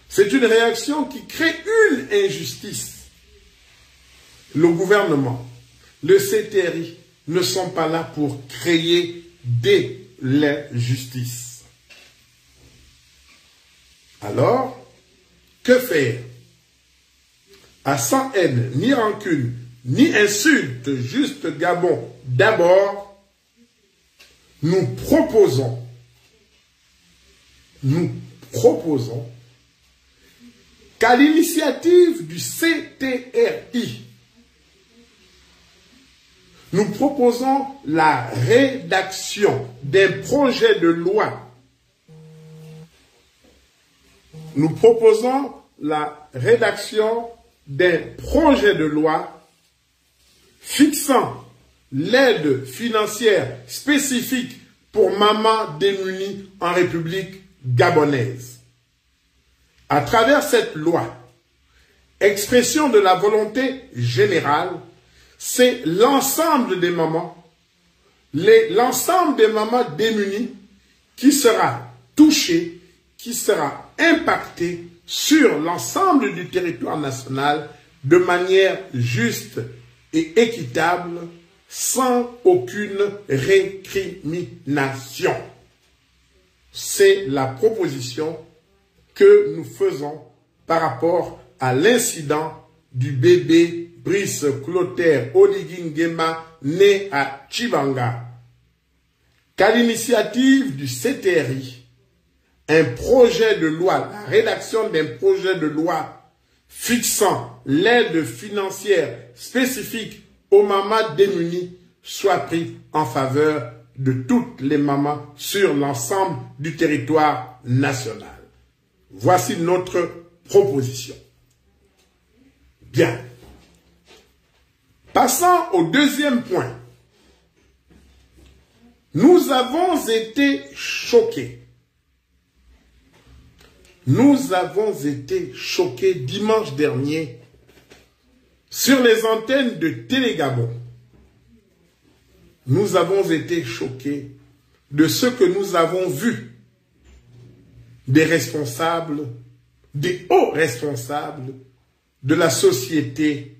c'est une réaction qui crée une injustice. Le gouvernement, le CTRI ne sont pas là pour créer de l'injustice. Alors, que faire? À sans haine, ni rancune, ni insulte, juste Gabon, d'abord, nous proposons qu'à l'initiative du CTRI, nous proposons la rédaction d'un projet de loi. Nous proposons la rédaction d'un projet de loi fixant l'aide financière spécifique pour mamans démunies en République gabonaise. À travers cette loi, expression de la volonté générale, c'est l'ensemble des mamans, l'ensemble des mamans démunies qui sera touché, qui sera impacté sur l'ensemble du territoire national de manière juste et équitable, sans aucune récrimination. C'est la proposition que nous faisons par rapport à l'incident du bébé Brice Clotaire Oligingema né à Tchibanga. Qu'à l'initiative du CTRI, un projet de loi, la rédaction d'un projet de loi fixant l'aide financière spécifique aux mamans démunies soit pris en faveur de toutes les mamans sur l'ensemble du territoire national. Voici notre proposition. Bien. Passons au deuxième point. Nous avons été choqués. Nous avons été choqués dimanche dernier sur les antennes de Télé Gabon. Nous avons été choqués de ce que nous avons vu des responsables, des hauts responsables de la société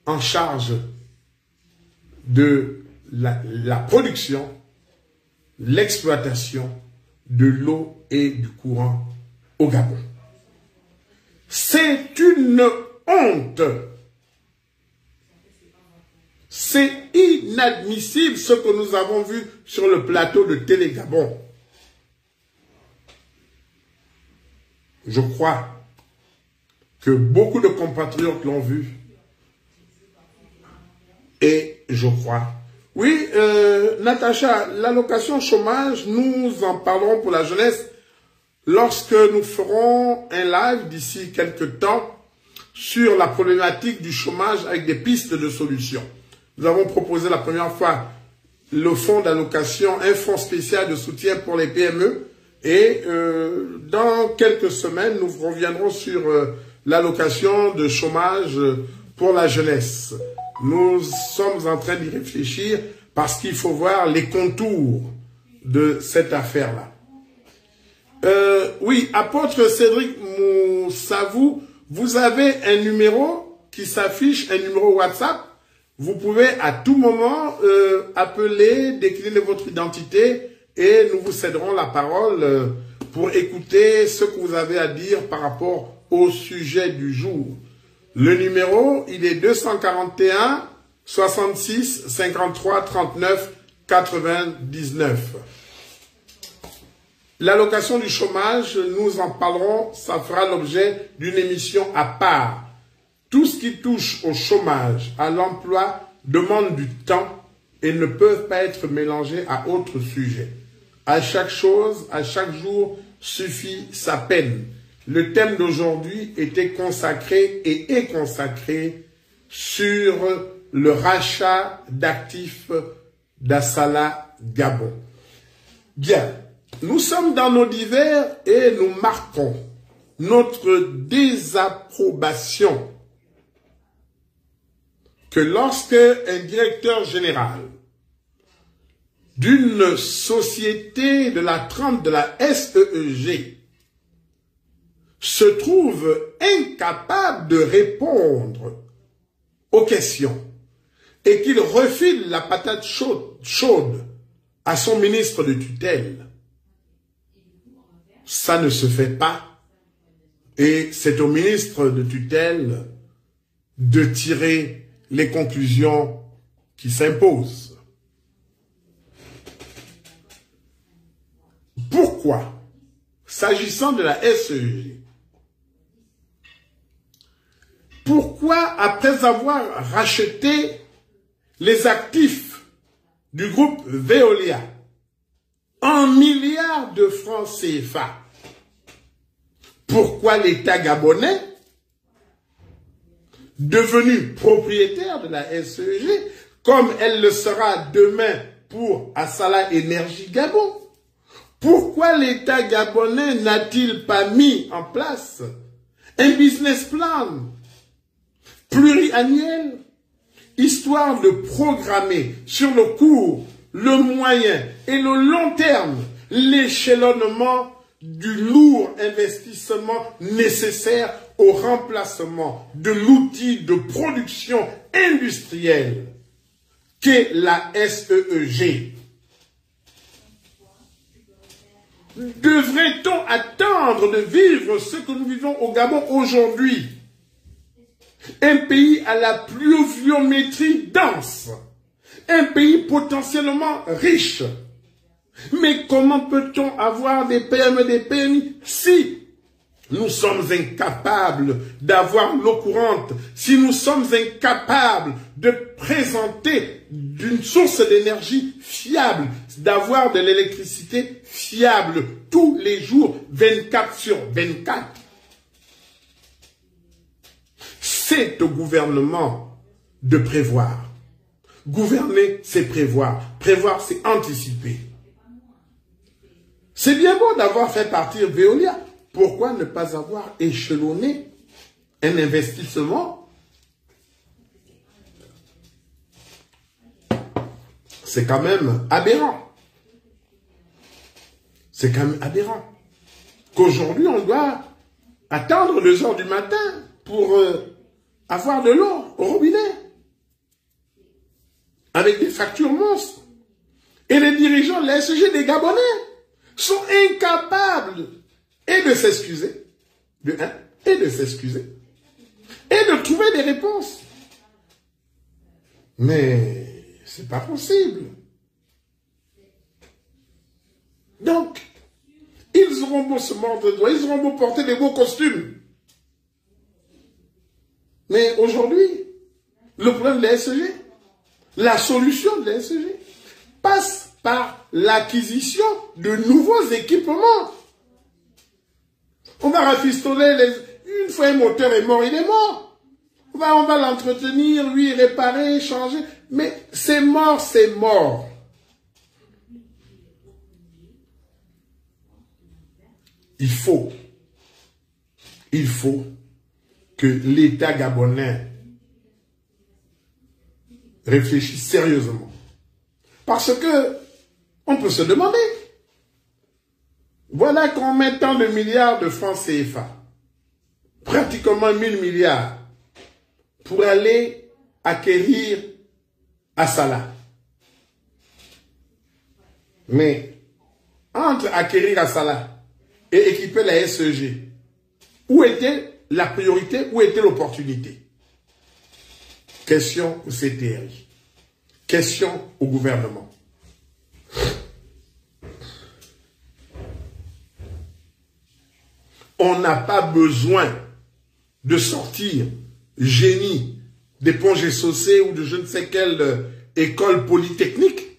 en charge de la production, l'exploitation de l'eau et du courant au Gabon. C'est une honte. C'est inadmissible ce que nous avons vu sur le plateau de Télé Gabon. Je crois que beaucoup de compatriotes l'ont vu. Et je crois. Oui, Natacha, l'allocation chômage, nous en parlerons pour la jeunesse lorsque nous ferons un live d'ici quelques temps sur la problématique du chômage avec des pistes de solutions. Nous avons proposé la première fois le fonds d'allocation, un fonds spécial de soutien pour les PME. Et dans quelques semaines, nous reviendrons sur l'allocation de chômage pour la jeunesse. Nous sommes en train d'y réfléchir parce qu'il faut voir les contours de cette affaire-là. Oui, apôtre Cédric Moussavou, vous avez un numéro qui s'affiche, un numéro WhatsApp. Vous pouvez à tout moment appeler, décliner votre identité et nous vous céderons la parole pour écouter ce que vous avez à dire par rapport au sujet du jour. Le numéro, il est 241 66 53 39 99. L'allocation du chômage, nous en parlerons, ça fera l'objet d'une émission à part. Tout ce qui touche au chômage, à l'emploi, demande du temps et ne peuvent pas être mélangés à autre sujet. À chaque chose, à chaque jour, suffit sa peine. Le thème d'aujourd'hui était consacré et est consacré sur le rachat d'actifs d'Assala Gabon. Bien, nous sommes dans nos divers et nous marquons notre désapprobation que lorsque un directeur général d'une société de la trempe de la SEEG se trouve incapable de répondre aux questions et qu'il refile la patate chaude à son ministre de tutelle, ça ne se fait pas. Et c'est au ministre de tutelle de tirer les conclusions qui s'imposent. Pourquoi, s'agissant de la SEG, pourquoi, après avoir racheté les actifs du groupe Veolia en milliards de francs CFA, pourquoi l'État gabonais, devenu propriétaire de la SEG, comme elle le sera demain pour Assala Énergie Gabon, pourquoi l'État gabonais n'a-t-il pas mis en place un business plan pluriannuel, histoire de programmer sur le court, le moyen et le long terme l'échelonnement du lourd investissement nécessaire au remplacement de l'outil de production industrielle qu'est la SEEG. Devrait-on attendre de vivre ce que nous vivons au Gabon aujourd'hui? Un pays à la pluviométrie dense, un pays potentiellement riche, Mais comment peut-on avoir des PME, des PMI si nous sommes incapables d'avoir l'eau courante, si nous sommes incapables de présenter d'une source d'énergie fiable, d'avoir de l'électricité fiable tous les jours, 24 sur 24. C'est au gouvernement de prévoir. Gouverner, c'est prévoir. Prévoir, c'est anticiper. C'est bien beau d'avoir fait partir Veolia. Pourquoi ne pas avoir échelonné un investissement? C'est quand même aberrant. C'est quand même aberrant. Qu'aujourd'hui, on doit attendre 2 heures du matin pour avoir de l'eau au robinet. Avec des factures monstres. Et les dirigeants, les SG des Gabonais, sont incapables et de s'excuser, et de s'excuser, et de trouver des réponses. Mais c'est pas possible. Donc, ils auront beau se mordre de doigts, ils auront beau porter des beaux costumes. Mais aujourd'hui, le problème de la SG, la solution de la SG, passe par l'acquisition de nouveaux équipements. On va rafistoler une fois un moteur est mort, il est mort. On va l'entretenir, lui réparer, changer. Mais c'est mort, c'est mort. Il faut que l'État gabonais réfléchisse sérieusement. Parce que on peut se demander, voilà qu'on met tant de milliards de francs CFA, pratiquement 1000 milliards, pour aller acquérir Assala. Mais entre acquérir Assala et équiper la SEG, où était la priorité, où était l'opportunité? Question au CTRI. Question au gouvernement. On n'a pas besoin de sortir génie des Ponts et Saucé ou de je ne sais quelle école polytechnique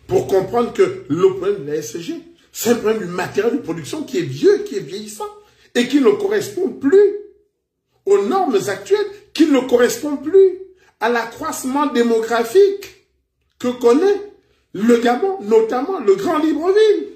pour comprendre que le problème de la SG, c'est un problème du matériel de production qui est vieux, qui est vieillissant et qui ne correspond plus aux normes actuelles, qui ne correspond plus à l'accroissement démographique que connaît le Gabon, notamment le Grand Libreville.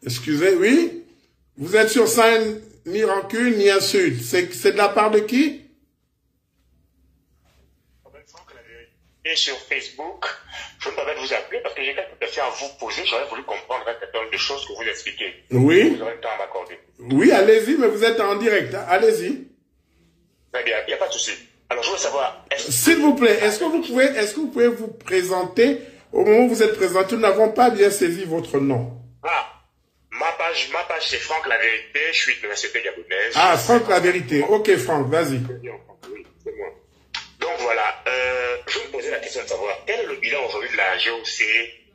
Excusez, oui? Vous êtes sur scène, ni rancune, ni insulte. C'est de la part de qui? Et sur Facebook, je me permets de vous appeler parce que j'ai quelques questions à vous poser. J'aurais voulu comprendre un certain nombre de choses que vous expliquez. Oui. Vous aurez le temps à m'accorder. Oui, allez-y, mais vous êtes en direct. Hein? Allez-y. Très bien, il n'y a pas de souci. Alors, je veux savoir... S'il vous plaît, est-ce que vous pouvez vous présenter? Au moment où vous êtes présenté, nous n'avons pas bien saisi votre nom. Ah, ma page c'est Franck La Vérité, je suis de la société gabonaise. Ah, Franck La Vérité. Ok, Franck, vas-y. Oui, c'est moi. Donc voilà, je me posais la question de savoir quel est le bilan aujourd'hui de la GOC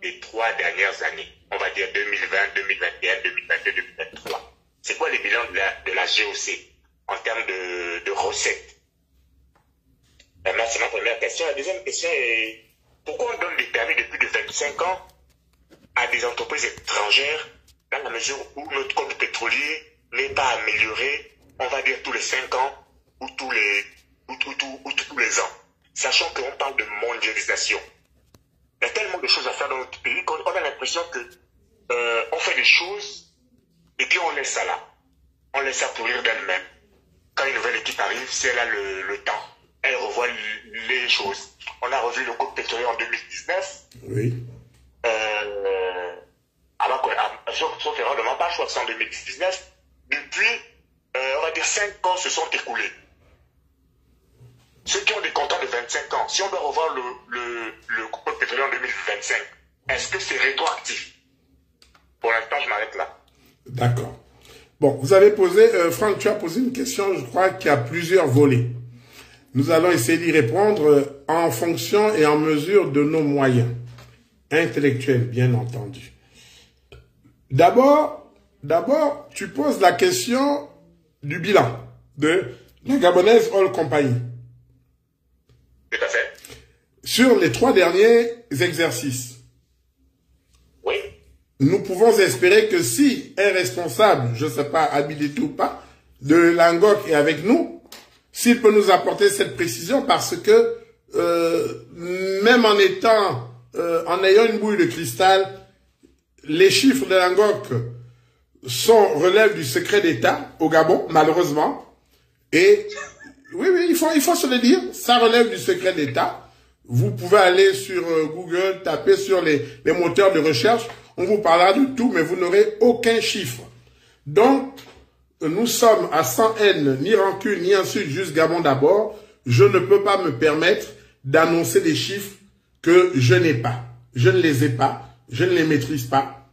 des 3 dernières années. On va dire 2020, 2021, 2022, 2023. C'est quoi les bilans de la GOC en termes de recettes? C'est ma première question. La deuxième question est pourquoi on donne des permis de plus de 25 ans à des entreprises étrangères dans la mesure où notre code pétrolier n'est pas amélioré, on va dire tous les 5 ans ou tous les ans, sachant qu'on parle de mondialisation. Il y a tellement de choses à faire dans notre pays qu'on a l'impression que on fait des choses et puis on laisse ça là. On laisse ça pourrir d'elle-même. Quand une nouvelle équipe arrive, c'est là le temps. Elle revoit les choses. On a revu le code pétrolier en 2019. Oui. Sauf erreur de ma part, je crois que c'est en 2019. Depuis, on va dire 5 ans se sont écoulés. Ceux qui ont des contrats de 25 ans, si on doit revoir le code pétrolier en 2025, est-ce que c'est rétroactif? Pour l'instant, je m'arrête là. D'accord. Bon, vous avez posé, Franck, tu as posé une question, je crois qu'il y a plusieurs volets. Nous allons essayer d'y répondre en fonction et en mesure de nos moyens intellectuels, bien entendu. D'abord, tu poses la question du bilan de la Gabonaise Oil Company. Tout à fait. Sur les 3 derniers exercices. Oui. Nous pouvons espérer que si un responsable, je ne sais pas, habilité ou pas, de l'ANGOC est avec nous, s'il peut nous apporter cette précision, parce que même en ayant une boule de cristal, les chiffres de l'ANGOC relèvent du secret d'État au Gabon, malheureusement. Et oui, il faut se le dire, ça relève du secret d'État. Vous pouvez aller sur Google, taper sur les moteurs de recherche, on vous parlera de tout, mais vous n'aurez aucun chiffre. Donc, nous sommes à sans haine, ni rancune, ni insulte, juste Gabon d'abord. Je ne peux pas me permettre d'annoncer des chiffres que je n'ai pas. Je ne les ai pas, je ne les maîtrise pas.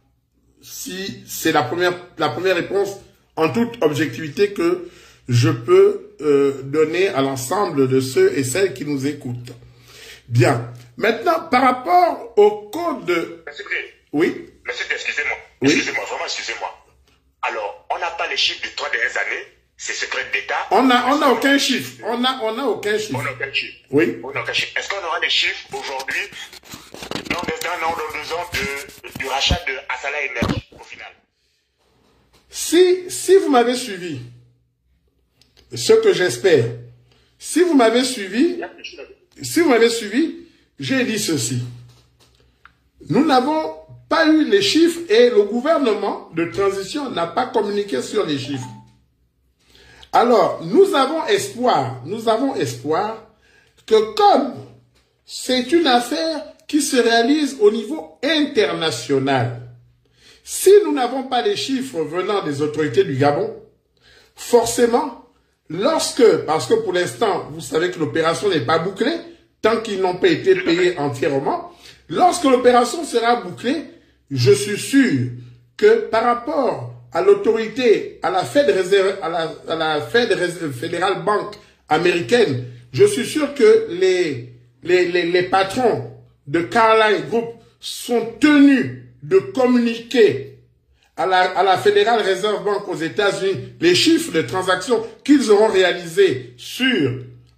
Si c'est la première réponse en toute objectivité que je peux donner à l'ensemble de ceux et celles qui nous écoutent. Bien. Maintenant, par rapport au code de... Oui. Monsieur, excusez-moi. Oui. Excusez-moi, vraiment, excusez-moi. Alors, on n'a pas les chiffres des 3 dernières années. C'est secret d'État. On n'a aucun chiffre. On n'a aucun chiffre. On n'a aucun chiffre. Oui. On n'a aucun chiffre. Est-ce qu'on aura des chiffres aujourd'hui, dans un an, dans 2 ans, du rachat de Assala Energy, au final? Si vous m'avez suivi, ce que j'espère, si vous m'avez suivi, j'ai dit ceci. Nous n'avons pas eu les chiffres et le gouvernement de transition n'a pas communiqué sur les chiffres. Alors, nous avons espoir que comme c'est une affaire qui se réalise au niveau international, si nous n'avons pas les chiffres venant des autorités du Gabon, forcément, parce que pour l'instant, vous savez que l'opération n'est pas bouclée, tant qu'ils n'ont pas été payés entièrement, lorsque l'opération sera bouclée, je suis sûr que par rapport à l'autorité, à la Federal Bank américaine, je suis sûr que les patrons de Carlyle Group sont tenus de communiquer à la Federal Reserve Bank aux États-Unis les chiffres de transactions qu'ils auront réalisés sur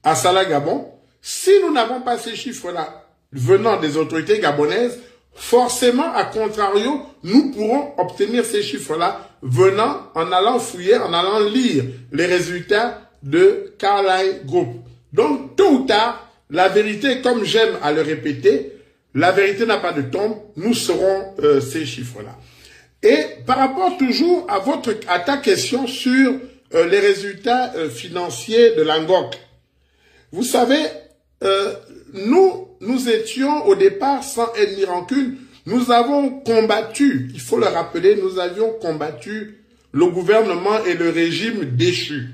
Assala Gabon. Si nous n'avons pas ces chiffres-là venant des autorités gabonaises, forcément, à contrario, nous pourrons obtenir ces chiffres-là venant, en allant fouiller, en allant lire les résultats de Carlyle Group. Donc, tôt ou tard, la vérité, comme j'aime à le répéter, la vérité n'a pas de tombe, nous saurons ces chiffres-là. Et par rapport toujours à ta question sur les résultats financiers de l'ANGOC, vous savez, nous étions au départ sans haine ni rancune. Nous avons combattu, il faut le rappeler, nous avions combattu le gouvernement et le régime déchu.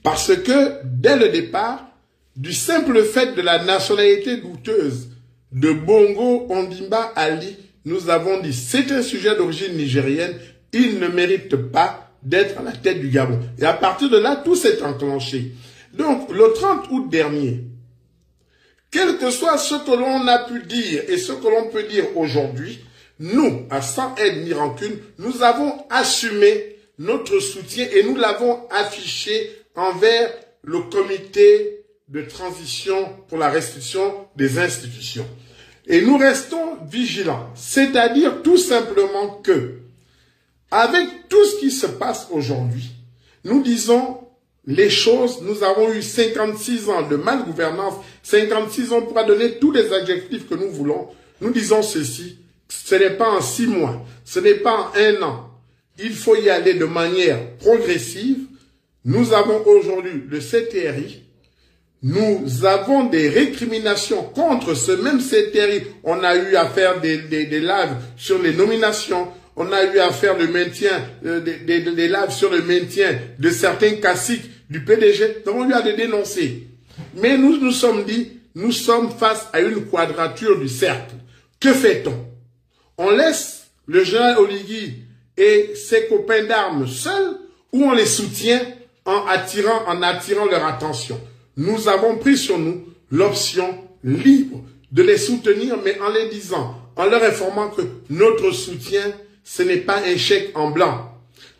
Parce que, dès le départ, du simple fait de la nationalité douteuse de Bongo Ondimba Ali, nous avons dit, c'est un sujet d'origine nigérienne, il ne mérite pas d'être à la tête du Gabon. Et à partir de là, tout s'est enclenché. Donc, le 30 août dernier, quel que soit ce que l'on a pu dire et ce que l'on peut dire aujourd'hui, nous, à sans haine ni rancune, nous avons assumé notre soutien et nous l'avons affiché envers le comité de transition pour la restitution des institutions. Et nous restons vigilants, c'est-à-dire tout simplement que, avec tout ce qui se passe aujourd'hui, nous disons les choses, nous avons eu 56 ans de malgouvernance, 56 ans pour donner tous les adjectifs que nous voulons. Nous disons ceci, ce n'est pas en 6 mois, ce n'est pas en 1 an. Il faut y aller de manière progressive. Nous avons aujourd'hui le CTRI. Nous avons des récriminations contre ce même CTRI. On a eu à faire des lives sur les nominations. On a eu à faire le maintien, des lives sur le maintien de certains caciques du PDG. Donc on lui a de dénoncer. Mais nous nous sommes dit, nous sommes face à une quadrature du cercle. Que fait-on? On laisse le général Oligui et ses copains d'armes seuls, ou on les soutient en attirant leur attention. Nous avons pris sur nous l'option libre de les soutenir, mais en les disant, en leur informant que notre soutien, ce n'est pas un chèque en blanc.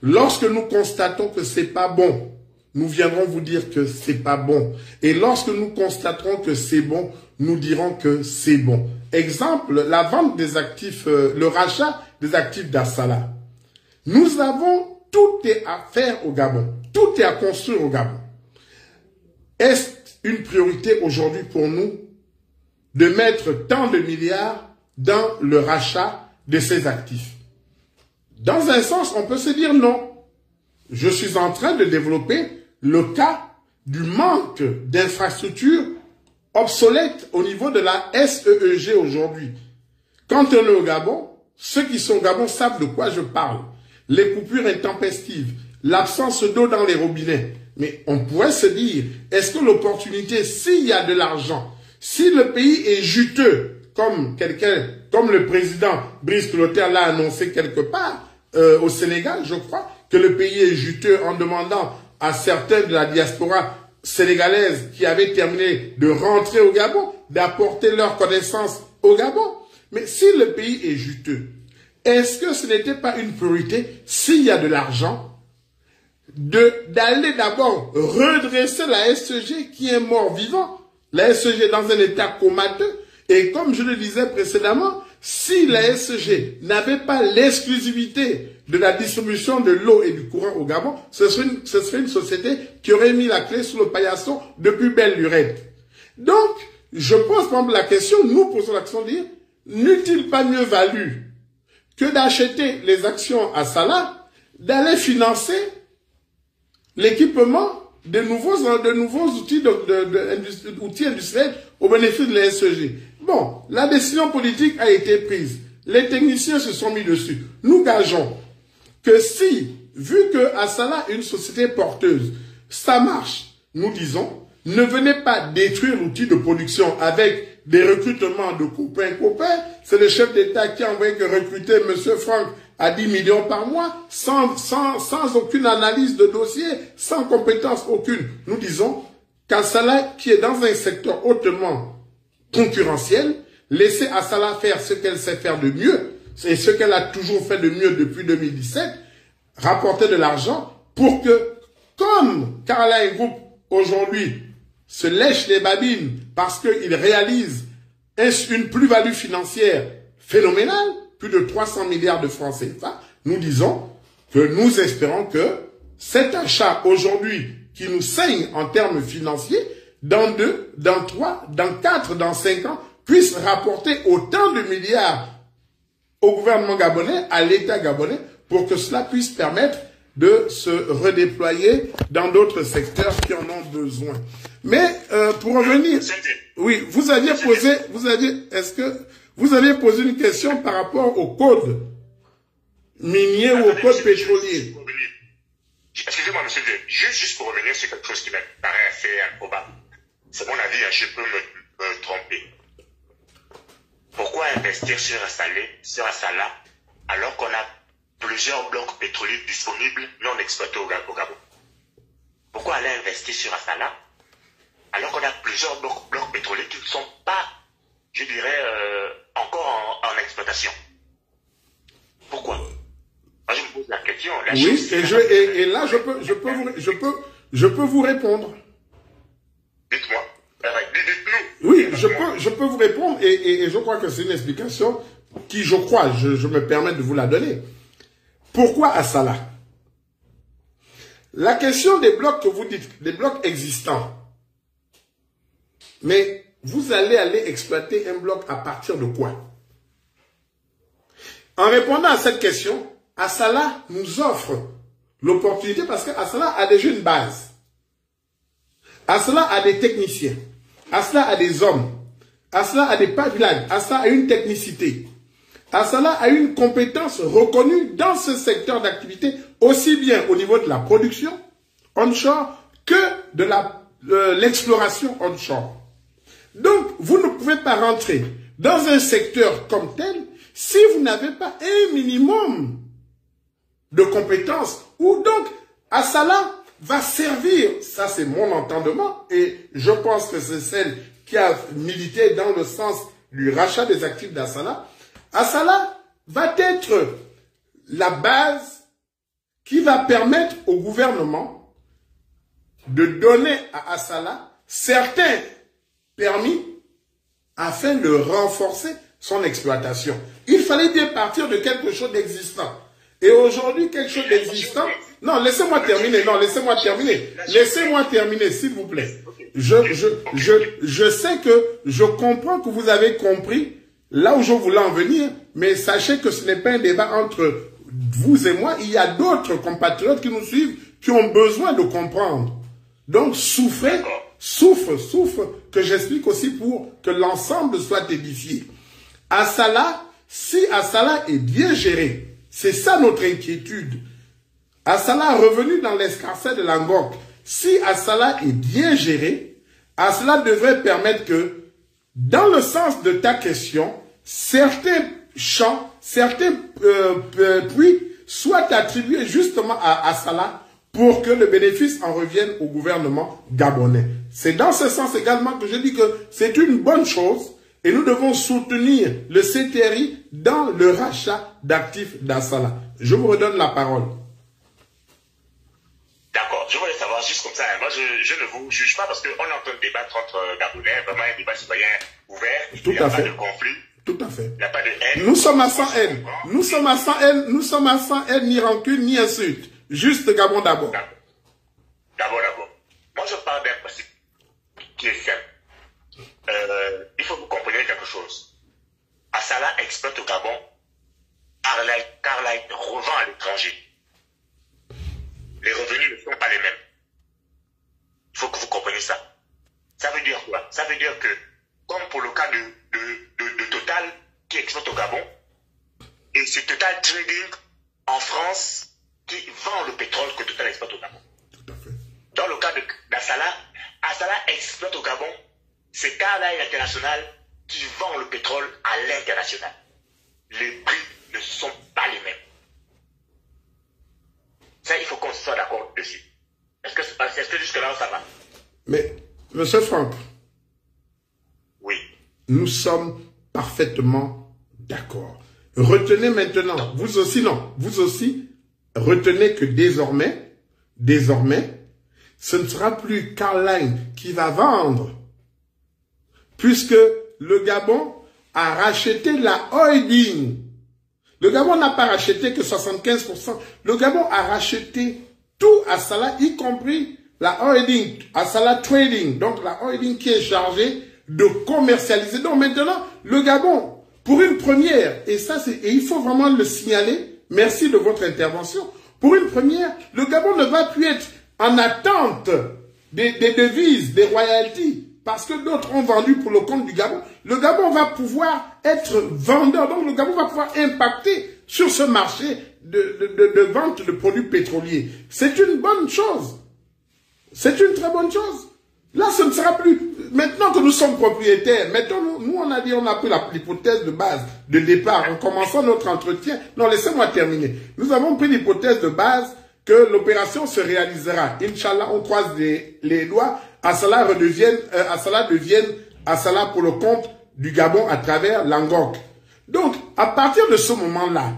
Lorsque nous constatons que c'est pas bon, nous viendrons vous dire que c'est pas bon. Et lorsque nous constaterons que c'est bon, nous dirons que c'est bon. Exemple, la vente des actifs, le rachat des actifs d'Assala. Nous avons tout est à faire au Gabon. Tout est à construire au Gabon. Est-ce une priorité aujourd'hui pour nous de mettre tant de milliards dans le rachat de ces actifs? Dans un sens, on peut se dire non. Je suis en train de développer le cas du manque d'infrastructures obsolètes au niveau de la SEEG aujourd'hui. Quand on est au Gabon, ceux qui sont au Gabon savent de quoi je parle. Les coupures intempestives, l'absence d'eau dans les robinets. Mais on pourrait se dire, est-ce que l'opportunité, s'il y a de l'argent, si le pays est juteux, comme le président Brice Clotaire l'a annoncé quelque part, au Sénégal, je crois, que le pays est juteux en demandant à certains de la diaspora sénégalaise qui avaient terminé de rentrer au Gabon, d'apporter leurs connaissances au Gabon. Mais si le pays est juteux, est-ce que ce n'était pas une priorité, s'il y a de l'argent, d'aller d'abord redresser la SEG qui est mort-vivant, la SEG est dans un état comateux, et comme je le disais précédemment, si la SEG n'avait pas l'exclusivité de la distribution de l'eau et du courant au Gabon, ce serait une société qui aurait mis la clé sous le paillasson depuis belle lurette. Donc, je pose par exemple la question, nous posons la question de dire, n'eût-il pas mieux valu que d'acheter les actions à Salah, d'aller financer l'équipement de nouveaux outils, outils industriels au bénéfice de la SEG. Bon, la décision politique a été prise. Les techniciens se sont mis dessus. Nous gageons que si, vu que Assala est une société porteuse, ça marche, nous disons, ne venez pas détruire l'outil de production avec des recrutements de copains. C'est le chef d'État qui a envoyé que recruter M. Franck à 10 millions par mois, sans aucune analyse de dossier, sans compétence aucune. Nous disons qu'Assala, qui est dans un secteur hautement concurrentiel, laisser Assala faire ce qu'elle sait faire de mieux, c'est ce qu'elle a toujours fait de mieux depuis 2017, rapporter de l'argent pour que, comme Caroline Group aujourd'hui se lèche les babines parce qu'il réalise une plus-value financière phénoménale, plus de 300 milliards de francs CFA, nous disons que nous espérons que cet achat aujourd'hui qui nous saigne en termes financiers, dans 2, dans 3, dans 4, dans 5 ans, puisse rapporter autant de milliards au gouvernement gabonais, à l'État gabonais, pour que cela puisse permettre de se redéployer dans d'autres secteurs qui en ont besoin. Mais pour revenir, oui, vous aviez posé une question par rapport au code minier ou au code pétrolier. Excusez-moi, monsieur, juste pour revenir sur quelque chose qui me paraît assez improbable. C'est mon avis, je peux me tromper. Pourquoi investir sur Assala alors qu'on a plusieurs blocs pétroliers disponibles non exploités au Gabon? Pourquoi aller investir sur Assala alors qu'on a plusieurs blocs pétroliers qui ne sont pas, je dirais, encore en exploitation? Pourquoi? Moi, je me pose la question. Oui, et là, je peux vous répondre. Dites-moi. Dites-nous. Oui, je peux vous répondre et je crois que c'est une explication qui, je crois, je me permets de vous la donner. Pourquoi Assala? La question des blocs que vous dites, des blocs existants, mais vous allez exploiter un bloc à partir de quoi? En répondant à cette question, Assala nous offre l'opportunité parce qu'Assala a déjà une base. Assala a des techniciens. Assala a des hommes. Assala a des pipelines. Assala a une technicité. Assala a une compétence reconnue dans ce secteur d'activité, aussi bien au niveau de la production onshore que de l'exploration onshore. Donc, vous ne pouvez pas rentrer dans un secteur comme tel si vous n'avez pas un minimum de compétences, où donc Assala va servir, ça c'est mon entendement, et je pense que c'est celle qui a milité dans le sens du rachat des actifs d'Assala. Assala va être la base qui va permettre au gouvernement de donner à Assala certains permis afin de renforcer son exploitation. Il fallait bien partir de quelque chose d'existant. Et aujourd'hui, quelque chose d'existant... Non, laissez-moi terminer. Non, laissez-moi terminer. Laissez-moi terminer, s'il vous plaît. Je sais que je comprends que vous avez compris là où je voulais en venir, mais sachez que ce n'est pas un débat entre vous et moi. Il y a d'autres compatriotes qui nous suivent, qui ont besoin de comprendre. Donc, souffre, que j'explique aussi pour que l'ensemble soit édifié. Assala, si Assala est bien géré, c'est ça notre inquiétude. Assala revenu dans l'escarcelle de Langok. Si Assala est bien géré, Assala devrait permettre que, dans le sens de ta question, certains champs, certains puits soient attribués justement à Assala pour que le bénéfice en revienne au gouvernement gabonais. C'est dans ce sens également que je dis que c'est une bonne chose et nous devons soutenir le CTRI dans le rachat d'actifs d'Assala. Je vous redonne la parole. D'accord, je voulais savoir juste comme ça, moi je ne vous juge pas parce qu'on est en train de débattre entre Gabonais, vraiment un débat citoyen ouvert, il n'y a pas de conflit. Tout à fait. Il n'y a pas de haine. Nous sommes à 100 haine. Nous sommes à 100 haine, nous sommes à 100 haine, ni rancune, ni insulte. Juste Gabon d'abord. D'abord. Moi je parle d'un principe qui est simple. Il faut que vous compreniez quelque chose. Assala exploite au Gabon, Carlyle revend à l'étranger. Les revenus ne sont pas les mêmes. Il faut que vous compreniez ça. Ça veut dire quoi? Ça veut dire que, comme pour le cas de Total qui exploite au Gabon, et c'est Total Trading en France qui vend le pétrole que Total exploite au Gabon. Tout à fait. Dans le cas d'Assala, Assala exploite au Gabon, c'est Carlyle International qui vend le pétrole à l'international. Les prix ne sont pas les mêmes. Ça, il faut qu'on soit d'accord dessus. Est-ce que jusque-là, ça va? Mais, monsieur Franck. Oui. Nous sommes parfaitement d'accord. Retenez maintenant, vous aussi non, vous aussi, retenez que désormais, ce ne sera plus Carlyle qui va vendre, puisque le Gabon a racheté la holding. Le Gabon n'a pas racheté que 75%. Le Gabon a racheté tout Assala, y compris la holding, Assala Trading. Donc la holding qui est chargée de commercialiser. Donc maintenant, le Gabon, pour une première, et il faut vraiment le signaler, merci de votre intervention, pour une première, le Gabon ne va plus être en attente des devises, des royalties, parce que d'autres ont vendu pour le compte du Gabon. Le Gabon va pouvoir être vendeur, donc le Gabon va pouvoir impacter sur ce marché de vente de produits pétroliers. C'est une bonne chose. C'est une très bonne chose. Là, ce ne sera plus... Maintenant que nous sommes propriétaires, maintenant, nous on a dit, on a pris l'hypothèse de base, de départ, en commençant notre entretien. Non, laissez-moi terminer. Nous avons pris l'hypothèse de base que l'opération se réalisera. Inch'Allah, on croise les doigts. Assala devienne Assala pour le compte du Gabon à travers Langok. Donc, à partir de ce moment-là,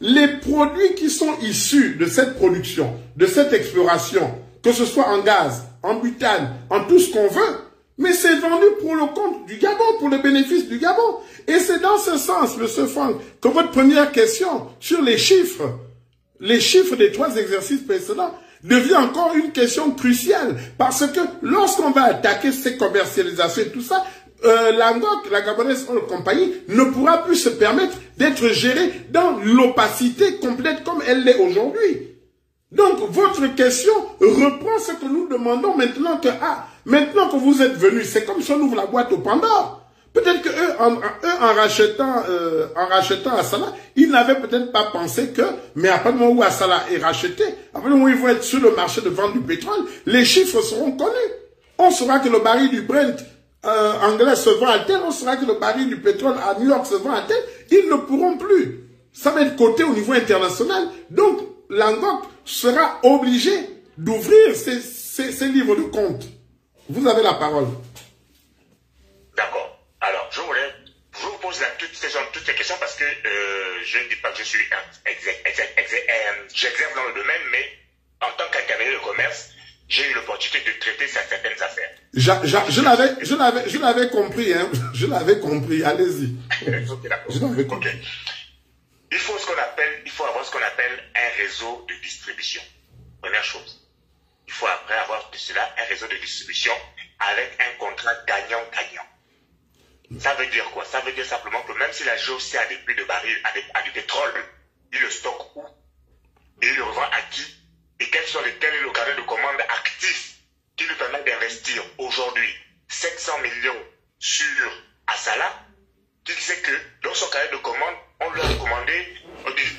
les produits qui sont issus de cette production, de cette exploration, que ce soit en gaz, en butane, en tout ce qu'on veut, mais c'est vendu pour le compte du Gabon, pour le bénéfice du Gabon. Et c'est dans ce sens, M. Franck, que votre première question sur les chiffres des 3 exercices précédents, devient encore une question cruciale. Parce que lorsqu'on va attaquer ces commercialisations et tout ça, Langok, la Gabonaise compagnie, ne pourra plus se permettre d'être gérée dans l'opacité complète comme elle l'est aujourd'hui. Donc, votre question reprend ce que nous demandons maintenant maintenant que vous êtes venus, c'est comme si on ouvre la boîte au Pandore. Peut-être que eux, en rachetant Assala, ils n'avaient peut-être pas pensé que, mais à partir du moment où Assala est racheté, à partir du moment où ils vont être sur le marché de vente du pétrole, les chiffres seront connus. On saura que le baril du Brent anglais se vend à tel, on saura que le baril du pétrole à New York se vend à tel, ils ne pourront plus ça va être coté au niveau international. Donc, l'ANGOC sera obligé d'ouvrir ces livres de compte. Vous avez la parole. D'accord. Alors, je vous pose toutes ces questions parce que je ne dis pas que je suis j'exerce dans le domaine, mais en tant qu'intermédiaire de commerce, j'ai eu l'opportunité de traiter certaines affaires. Je l'avais compris, hein. Je l'avais compris. Allez-y. Okay, d'accord. Je l'avais compris. Okay. Il faut avoir ce qu'on appelle un réseau de distribution. Première chose. Il faut après avoir de cela un réseau de distribution avec un contrat gagnant-gagnant. Ça veut dire quoi? Ça veut dire simplement que même si la GOC a des puits de barils à du pétrole, il le stocke où? Et il le revend à qui? Et quel est le carnet de commande actif qui lui permet d'investir aujourd'hui 700 millions sur Assala, qui sait que dans son carnet de commande, on lui a recommandé,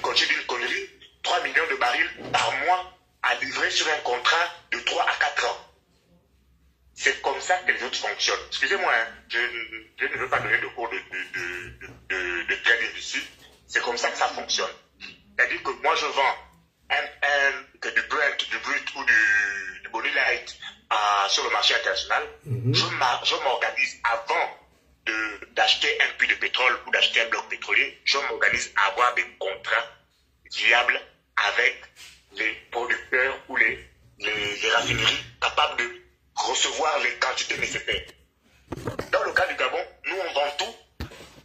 quand j'ai dit une connerie, 3 millions de barils par mois à livrer sur un contrat de 3 à 4 ans. C'est comme ça que les autres fonctionnent. Excusez-moi, hein, je ne veux pas donner de cours de trading ici. C'est comme ça que ça fonctionne. C'est-à-dire que moi, je vends que du Brut ou du Bonny Light sur le marché international. Je m'organise avant d'acheter un puits de pétrole ou d'acheter un bloc pétrolier. Je m'organise à avoir des contrats viables avec les producteurs ou les raffineries capables de recevoir les quantités nécessaires. Dans le cas du Gabon, nous on vend tout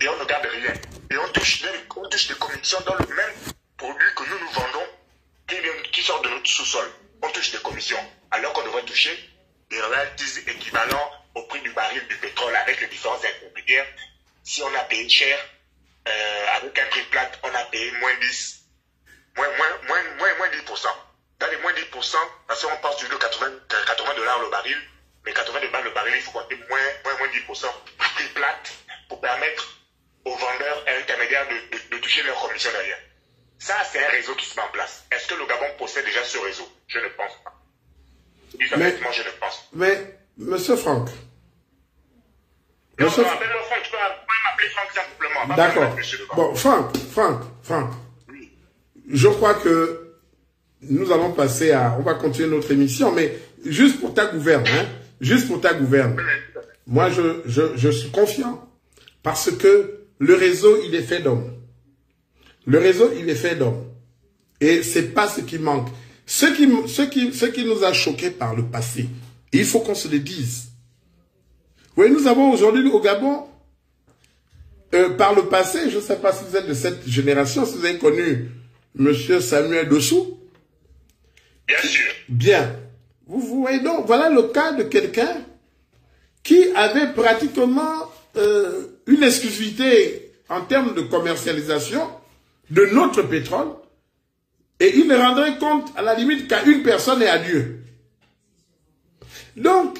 et on ne garde rien. Et on touche des commissions dans le même produit que nous vendons qui sort de notre sous-sol. On touche des commissions alors qu'on devrait toucher des royalties équivalents au prix du baril du pétrole avec les différents intermédiaires. Si on a payé cher, avec un prix plat, on a payé moins 10%. Dans les moins 10%, parce qu'on passe toujours de 80 $ le baril, mais 80 $ le baril, il faut compter moins 10% prix plate pour permettre aux vendeurs et intermédiaires de toucher leur commission derrière. Ça, c'est un réseau qui se met en place. Est-ce que le Gabon possède déjà ce réseau? Je ne pense pas. Honnêtement, je ne pense pas. Mais, Monsieur Franck. Non, appelle-moi Franck, tu peux m'appeler Franck simplement. D'accord. Bon, Franck. Oui. Je crois que nous allons passer on va continuer notre émission, mais juste pour ta gouverne, hein. Juste pour ta gouverne. Moi, je suis confiant parce que le réseau, il est fait d'hommes. Le réseau, il est fait d'hommes. Et c'est pas ce qui manque. Ce qui nous a choqués par le passé, il faut qu'on se le dise. Oui, nous avons aujourd'hui au Gabon, par le passé, je ne sais pas si vous êtes de cette génération, si vous avez connu M. Samuel Dossou. Bien sûr. Bien. Vous voyez donc, voilà le cas de quelqu'un qui avait pratiquement une exclusivité en termes de commercialisation de notre pétrole, et il ne rendrait compte à la limite qu'à une personne et à Dieu. Donc,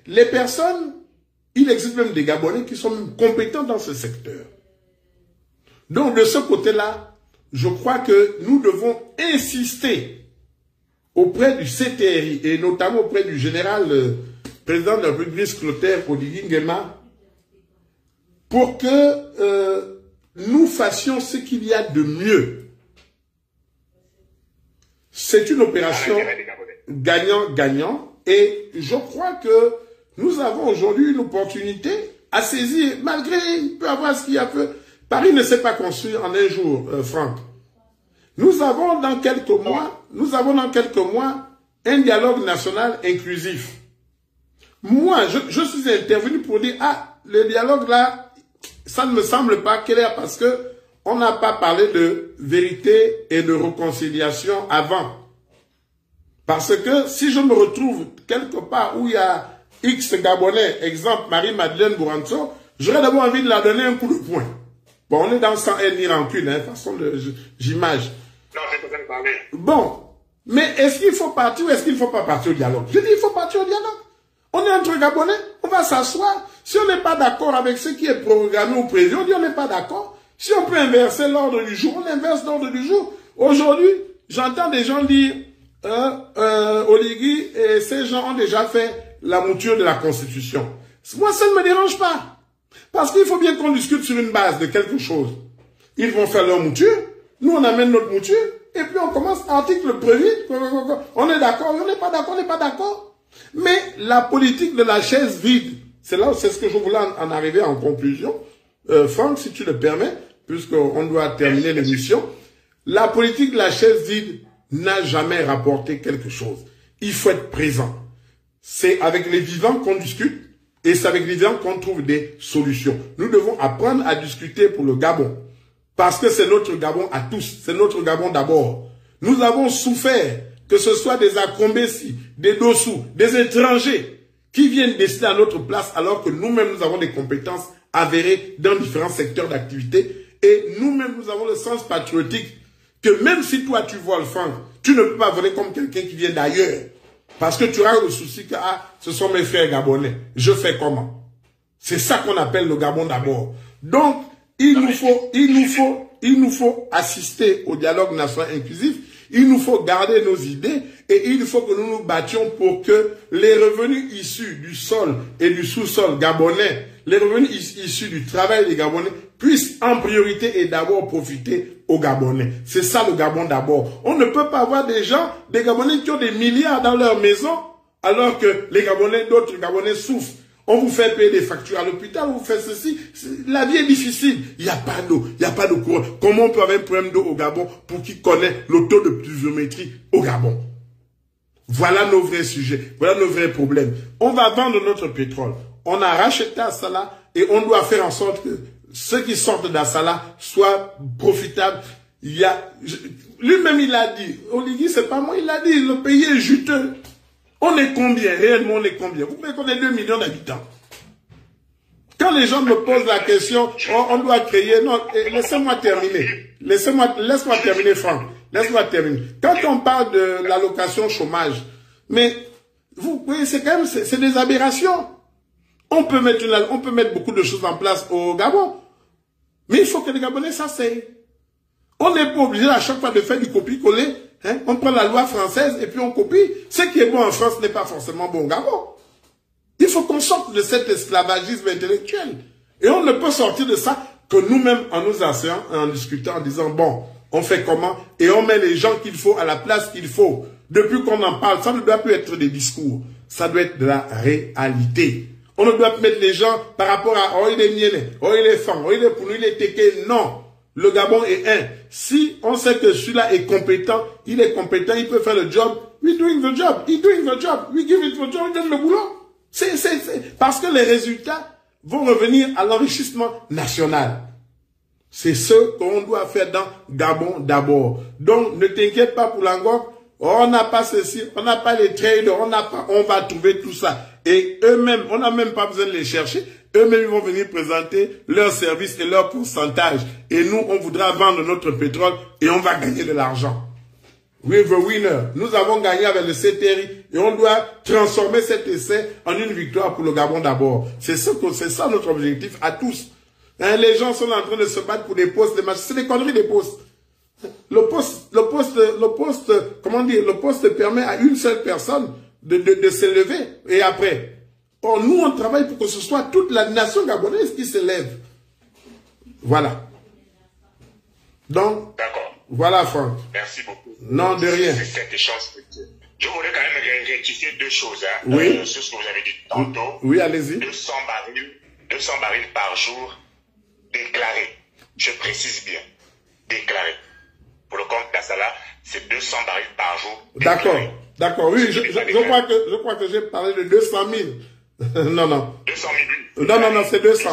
les personnes, il existe même des Gabonais qui sont même compétents dans ce secteur. Donc, de ce côté-là, je crois que nous devons insister auprès du CTRI et notamment auprès du général président de la République Clotaire Oligui Nguema pour que nous fassions ce qu'il y a de mieux. C'est une opération gagnant-gagnant et je crois que nous avons aujourd'hui une opportunité à saisir, malgré il peut avoir ce qu'il y a peu. Paris ne s'est pas construit en un jour, Franck. Nous avons dans quelques mois un dialogue national inclusif. Moi, je suis intervenu pour dire, le dialogue là, ça ne me semble pas clair parce que on n'a pas parlé de vérité et de réconciliation avant. Parce que si je me retrouve quelque part où il y a X Gabonais, exemple Marie-Madeleine Bouranso, j'aurais d'abord envie de la donner un coup de poing. Bon, on est dans sans haine ni rancune, hein, façon j'image. Non, j'ai besoin de parler. Bon, mais est-ce qu'il faut partir ou est-ce qu'il ne faut pas partir au dialogue? Je dis il faut partir au dialogue. On est entre Gabonais, on va s'asseoir. Si on n'est pas d'accord avec ce qui est programmé ou prévu, on dit on n'est pas d'accord. Si on peut inverser l'ordre du jour, on inverse l'ordre du jour. Aujourd'hui, j'entends des gens dire Oligui et ces gens ont déjà fait la mouture de la Constitution. Moi, ça ne me dérange pas. Parce qu'il faut bien qu'on discute sur une base de quelque chose. Ils vont faire leur mouture. Nous, on amène notre mouture, et puis on commence article 1er, on est d'accord, on n'est pas d'accord, on n'est pas d'accord. Mais la politique de la chaise vide, c'est là, c'est ce que je voulais en arriver en conclusion. Franck, si tu le permets, puisqu'on doit terminer l'émission, la politique de la chaise vide n'a jamais rapporté quelque chose. Il faut être présent. C'est avec les vivants qu'on discute et c'est avec les vivants qu'on trouve des solutions. Nous devons apprendre à discuter pour le Gabon. Parce que c'est notre Gabon à tous. C'est notre Gabon d'abord. Nous avons souffert que ce soit des Akombesi, des Dossou, des étrangers qui viennent décider à notre place alors que nous-mêmes nous avons des compétences avérées dans différents secteurs d'activité et nous-mêmes nous avons le sens patriotique que même si toi tu voles Franck, tu ne peux pas voler comme quelqu'un qui vient d'ailleurs. Parce que tu auras le souci que ce sont mes frères gabonais. Je fais comment? C'est ça qu'on appelle le Gabon d'abord. Donc, il nous faut assister au dialogue national inclusif. Il nous faut garder nos idées et il faut que nous nous battions pour que les revenus issus du sol et du sous-sol gabonais, les revenus issus du travail des Gabonais puissent en priorité et d'abord profiter aux Gabonais. C'est ça le Gabon d'abord. On ne peut pas avoir des gens, des Gabonais qui ont des milliards dans leur maison alors que les Gabonais, d'autres Gabonais souffrent. On vous fait payer des factures à l'hôpital, on vous fait ceci. La vie est difficile. Il n'y a pas d'eau, il n'y a pas de courant. Comment on peut avoir un problème d'eau au Gabon pour qui connaît le taux de pluviométrie au Gabon? Voilà nos vrais sujets, voilà nos vrais problèmes. On va vendre notre pétrole. On a racheté Assala et on doit faire en sorte que ceux qui sortent d'Assala soient profitables. Lui-même il a dit, Oligui c'est pas moi, il a dit, le pays est juteux. On est combien? Réellement, on est combien? Vous pouvez qu'on ait 2 millions d'habitants. Quand les gens me posent la question, on doit créer... Non, laissez-moi terminer. Laisse-moi terminer, Franck. Laisse-moi terminer. Quand on parle de l'allocation chômage, mais vous voyez, c'est quand même, c'est des aberrations. On peut mettre beaucoup de choses en place au Gabon. Mais il faut que les Gabonais s'asseyent. On n'est pas obligé à chaque fois de faire du copier-coller. Hein? On prend la loi française et puis on copie. Ce qui est bon en France n'est pas forcément bon au Gabon. Il faut qu'on sorte de cet esclavagisme intellectuel. Et on ne peut sortir de ça que nous-mêmes en nous asseyant et en discutant, en disant, bon, on fait comment? Et on met les gens qu'il faut à la place qu'il faut. Depuis qu'on en parle, ça ne doit plus être des discours. Ça doit être de la réalité. On ne doit plus mettre les gens par rapport à, oh il est miellé, oh il est fan, oh il est pour nous, il est téké. Non. Le Gabon est un. Si on sait que celui-là est compétent, il peut faire le job. We doing the job. He doing the job. We give it the job. On donne le boulot. Parce que les résultats vont revenir à l'enrichissement national. C'est ce qu'on doit faire dans Gabon d'abord. Donc, ne t'inquiète pas pour l'Angok. Oh, on n'a pas ceci, on n'a pas les traders, on va trouver tout ça. Et eux-mêmes, on n'a même pas besoin de les chercher. Eux-mêmes, ils vont venir présenter leurs services et leurs pourcentages. Et nous, on voudra vendre notre pétrole et on va gagner de l'argent. We're the winner. Nous avons gagné avec le CTRI et on doit transformer cet essai en une victoire pour le Gabon d'abord. C'est ça notre objectif à tous. Hein, les gens sont en train de se battre pour des postes, des matchs. C'est des conneries des postes. Le poste permet à une seule personne de s'élever. Et après, or, nous, on travaille pour que ce soit toute la nation gabonaise qui s'élève. Voilà. Donc, voilà, Franck. Merci beaucoup. Non, de rien. C'est cet échange. Je voulais quand même rectifier deux choses. Hein, oui. Sur ce que vous avez dit tantôt. Oui, allez-y. 200 barils par jour déclarés. Je précise bien. Déclarés. Pour le compte d'Assala, c'est 200 barils par jour. D'accord. D'accord. Oui, je crois que j'ai parlé de 200 000. Non. 200 000. Non, c'est 200.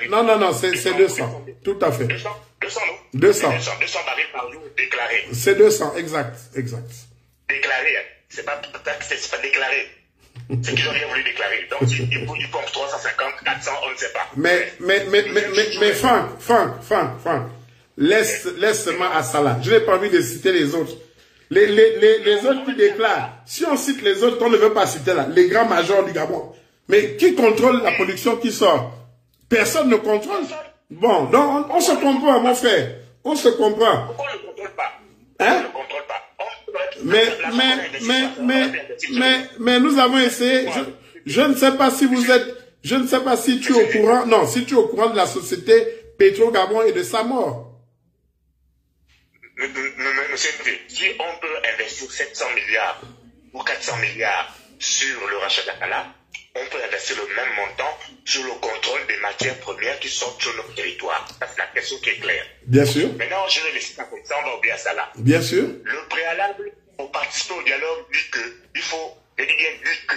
Non, c'est 200. Tout à fait. 200, non? 200 barils par jour déclarés. C'est 200, exact. Déclaré, c'est pas déclaré. C'est qu'ils n'ont rien voulu déclarer. Donc, ils pompent 350, 400, on ne sait pas. Mais Franck, laisse seulement Assala. Je n'ai pas envie de citer les autres. Les autres qui déclarent, si on cite les autres qu'on ne veut pas citer là, les grands majors du Gabon. Mais qui contrôle la production qui sort? Personne ne contrôle. Bon, donc on se comprend, mon frère. On se comprend. Pourquoi on ne le contrôle pas? Hein? On ne le contrôle pas. Mais nous avons essayé. Je ne sais pas si vous êtes, je ne sais pas si tu es au courant. Non, si tu es au courant de la société Petro Gabon et de sa mort. si on peut investir 700 milliards ou 400 milliards sur le rachat d'Akala, on peut investir le même montant sur le contrôle des matières premières qui sortent sur notre territoire. Ça, c'est la question qui est claire. Bien sûr. Maintenant, je vais laisser ça comme ça, on va oublier ça là. Bien sûr. Le préalable pour participer au dialogue dit que, il faut, je dis bien dit que,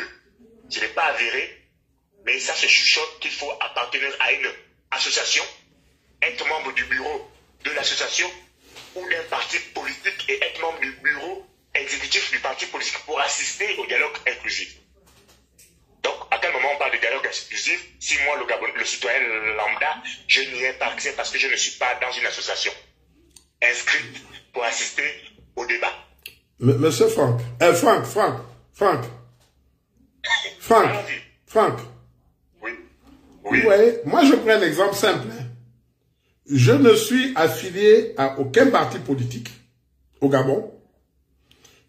je n'ai pas avéré, mais ça se chuchote qu'il faut appartenir à une association, être membre du bureau de l'association ou d'un parti politique et être membre du bureau exécutif du parti politique pour assister au dialogue inclusif. Donc, à quel moment on parle de dialogue inclusif si moi, le citoyen lambda, je n'y ai pas accès parce que je ne suis pas dans une association inscrite pour assister au débat? Monsieur Franck, Franck. Oui. Oui. Ouais, moi, je prends un exemple simple. Je ne suis affilié à aucun parti politique au Gabon.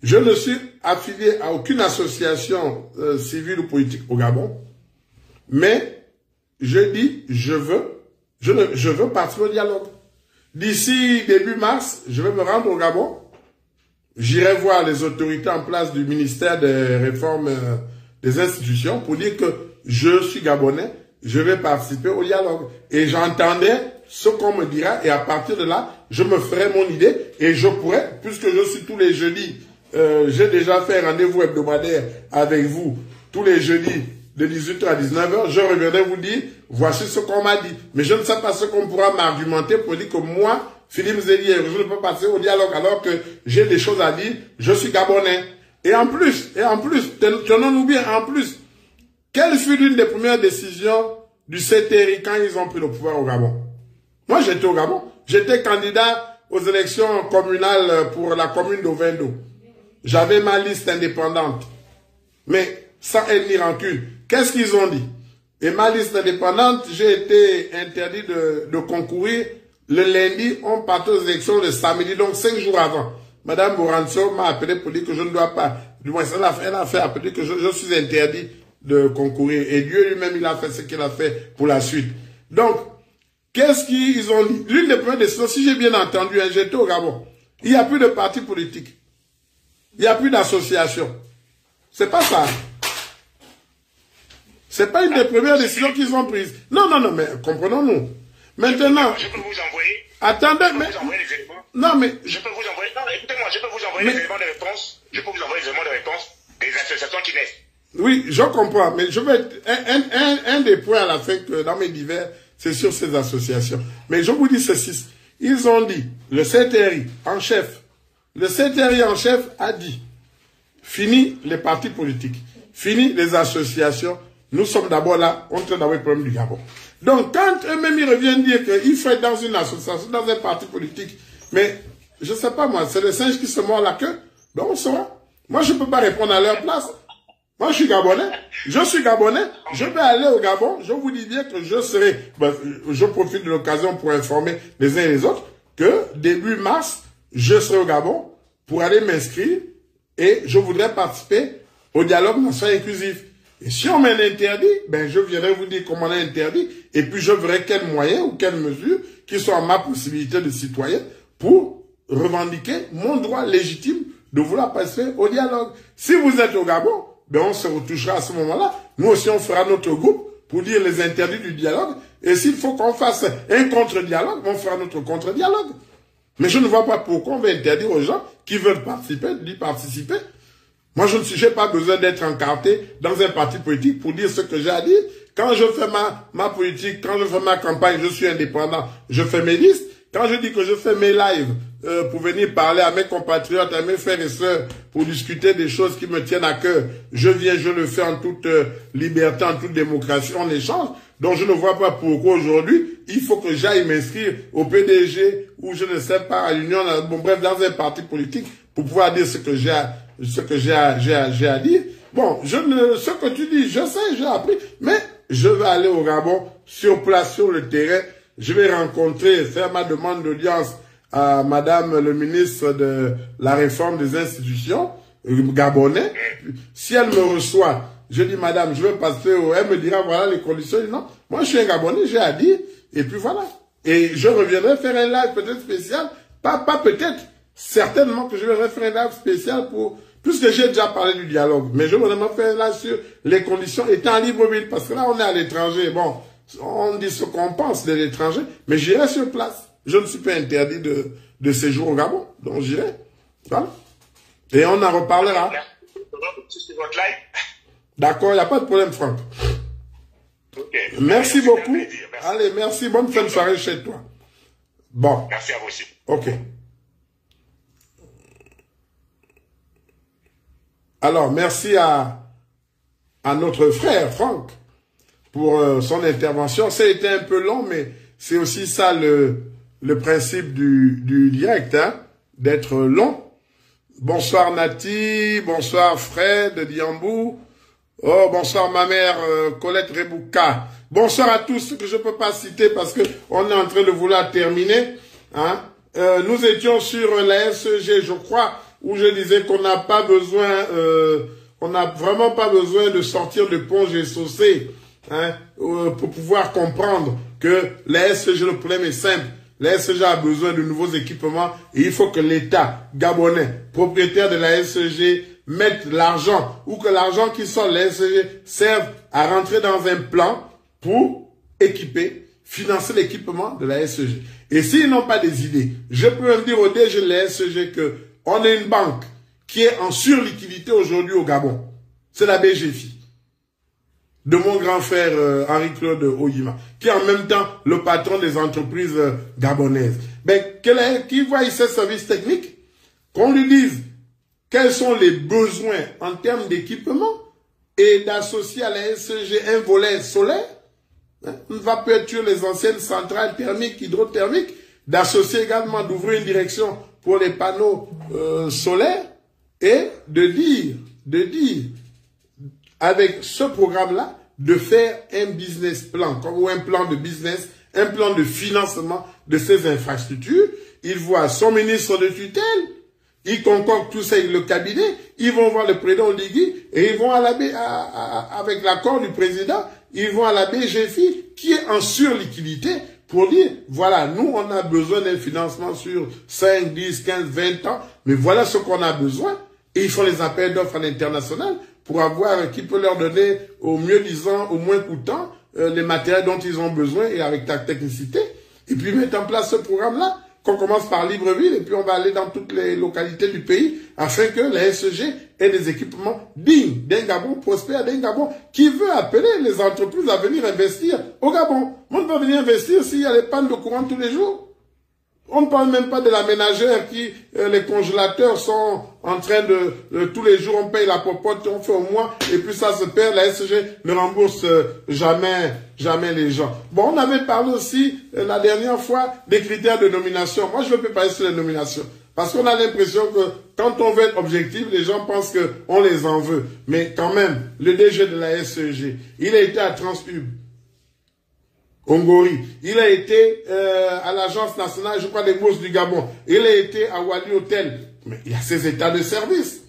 Je ne suis affilié à aucune association civile ou politique au Gabon. Mais je dis, je veux participer au dialogue. D'ici début mars, je vais me rendre au Gabon. J'irai voir les autorités en place du ministère des réformes des institutions pour dire que je suis Gabonais, je vais participer au dialogue. Et j'entendrai ce qu'on me dira et à partir de là, je me ferai mon idée et je pourrai, puisque je suis tous les jeudis, j'ai déjà fait un rendez-vous hebdomadaire avec vous tous les jeudis de 18h à 19h, je reviendrai vous dire, voici ce qu'on m'a dit. Mais je ne sais pas ce qu'on pourra m'argumenter pour dire que moi, Philippe Zélier, je ne peux pas passer au dialogue alors que j'ai des choses à dire, je suis Gabonais. Et en plus, tenons-nous bien, en plus, quelle fut l'une des premières décisions du CTRI quand ils ont pris le pouvoir au Gabon? Moi, j'étais au Gabon. J'étais candidat aux élections communales pour la commune d'Ovendo. J'avais ma liste indépendante. Mais sans haine ni rancune. Qu'est-ce qu'ils ont dit? Et ma liste indépendante, j'ai été interdit de concourir. Le lundi, on partait aux élections le samedi, donc 5 jours avant. Madame Boranso m'a appelé pour dire que je ne dois pas. Du moins, elle a fait appeler que je suis interdit de concourir. Et Dieu lui-même, il a fait ce qu'il a fait pour la suite. Donc, qu'est-ce qu'ils ont dit? L'une des premières décisions, si j'ai bien entendu, j'étais au Gabon. Il n'y a plus de parti politique. Il n'y a plus d'association. C'est pas ça. C'est pas une des premières décisions qu'ils ont prises. Non, mais comprenons-nous. Maintenant. Je peux vous envoyer. Attendez, mais. Non, mais. Je peux vous envoyer. Non, écoutez-moi, je peux vous envoyer les éléments de réponse. Je peux vous envoyer les éléments de réponse des associations qui naissent. Oui, je comprends, mais je vais un des points à la fin que dans mes divers, c'est sur ces associations. Mais je vous dis ceci. Ils ont dit, le CTRI en chef a dit, fini les partis politiques, fini les associations, nous sommes d'abord là, on traite d'abord le problème du Gabon. Donc, quand eux-mêmes ils reviennent dire qu'il faut être dans une association, dans un parti politique, mais je ne sais pas moi, c'est le singe qui se mord la queue, donc on saura. Moi, je ne peux pas répondre à leur place. Moi, je suis Gabonais, je vais aller au Gabon, je vous dis bien que je serai, je profite de l'occasion pour informer les uns et les autres, que début mars, je serai au Gabon pour aller m'inscrire et je voudrais participer au dialogue national inclusif. Et si on m'interdit, je viendrai vous dire comment on a interdit et puis je verrai quels moyens ou quelles mesures qui sont à ma possibilité de citoyen pour revendiquer mon droit légitime de vouloir participer au dialogue. Si vous êtes au Gabon, on se retouchera à ce moment-là. Nous aussi, on fera notre groupe pour dire les interdits du dialogue. Et s'il faut qu'on fasse un contre-dialogue, on fera notre contre-dialogue. Mais je ne vois pas pourquoi on va interdire aux gens qui veulent participer, d'y participer. Moi, je n'ai pas besoin d'être encarté dans un parti politique pour dire ce que j'ai à dire. Quand je fais ma politique, quand je fais ma campagne, je suis indépendant, je fais mes listes. Quand je dis que je fais mes lives pour venir parler à mes compatriotes, à mes frères et sœurs, pour discuter des choses qui me tiennent à cœur, je le fais en toute liberté, en toute démocratie, en échange. Donc je ne vois pas pourquoi aujourd'hui, il faut que j'aille m'inscrire au PDG ou je ne sais pas, à l'Union, bref, dans un parti politique pour pouvoir dire ce que j'ai à dire. Bon, ce que tu dis, je sais, j'ai appris, mais je vais aller au Gabon, sur place, sur le terrain. Je vais rencontrer, faire ma demande d'audience à Madame le ministre de la réforme des institutions gabonais. Si elle me reçoit, je dis Madame, je vais passer elle me dira voilà les conditions. Non, moi je suis un Gabonais, j'ai à dire, et puis voilà. Et je reviendrai faire un live peut-être spécial, pas peut-être. certainement que je vais refaire un live spécial pour, puisque j'ai déjà parlé du dialogue, mais je vais vraiment faire là sur les conditions étant à Libreville, parce que là on est à l'étranger, bon, on dit ce qu'on pense de l'étranger, mais j'irai sur place. Je ne suis pas interdit de séjour au Gabon, donc j'irai. Voilà. Et on en reparlera. D'accord, il n'y a pas de problème, Franck. Okay. Merci beaucoup. Merci. Allez, merci. Bonne fin de soirée chez toi. Bon. Merci à vous aussi. Ok. Alors, merci à notre frère, Franck, pour son intervention. Ça a été un peu long, mais c'est aussi ça le principe du direct, hein, d'être long. Bonsoir Nati, bonsoir Fred Diambou. Oh, bonsoir ma mère Colette Rebouka. Bonsoir à tous ceux que je ne peux pas citer parce que on est en train de vouloir terminer. Hein. Nous étions sur la SEG, je crois, où je disais qu'on n'a pas besoin, on n'a vraiment pas besoin de sortir de Ponge et Saucé, hein, pour pouvoir comprendre que la SEG, le problème est simple. La SEG a besoin de nouveaux équipements et il faut que l'État gabonais, propriétaire de la SEG, mette l'argent ou que l'argent qui sort de la SEG serve à rentrer dans un plan pour équiper, financer l'équipement de la SEG. Et s'ils n'ont pas des idées, je peux même dire au DG de la SEG que on a une banque qui est en surliquidité aujourd'hui au Gabon. C'est la BGFI. De mon grand frère Henri-Claude Oyima, qui est en même temps le patron des entreprises gabonaises. Ben, qui voit ses services techniques, qu'on lui dise quels sont les besoins en termes d'équipement et d'associer à la SEG un volet solaire, hein, on va perturber les anciennes centrales thermiques, hydrothermiques, d'associer également, d'ouvrir une direction pour les panneaux solaires et de dire, avec ce programme-là, de faire un business plan, ou un plan de business, un plan de financement de ces infrastructures. Il voit son ministre de tutelle, il concorde tout ça avec le cabinet, ils vont voir le président Oligui et ils vont avec l'accord du président, ils vont à la BGFI qui est en surliquidité pour dire, voilà, nous on a besoin d'un financement sur 5, 10, 15, 20 ans, mais voilà ce qu'on a besoin. Et ils font les appels d'offres à l'international pour avoir qui peut leur donner au mieux disant, au moins coûtant, les matériels dont ils ont besoin et avec ta technicité. Et puis mettre en place ce programme-là, qu'on commence par Libreville et puis on va aller dans toutes les localités du pays afin que la SEG ait des équipements dignes d'un Gabon prospère, d'un Gabon qui veut appeler les entreprises à venir investir au Gabon. On ne va venir investir s'il y a des pannes de courant tous les jours. On ne parle même pas de la ménagère qui, les congélateurs sont en train de tous les jours on paye la popote, on fait au mois et puis ça se perd, la SEG ne rembourse jamais les gens. Bon, on avait parlé aussi la dernière fois des critères de nomination. Moi, je ne veux pas parler sur les nominations parce qu'on a l'impression que quand on veut être objectif, les gens pensent qu'on les en veut. Mais quand même, le DG de la SEG, il a été à Transpub. Ongori. Il a été à l'Agence nationale, je crois, des bourses du Gabon. Il a été à Wali Hotel. Mais il y a ces états de service.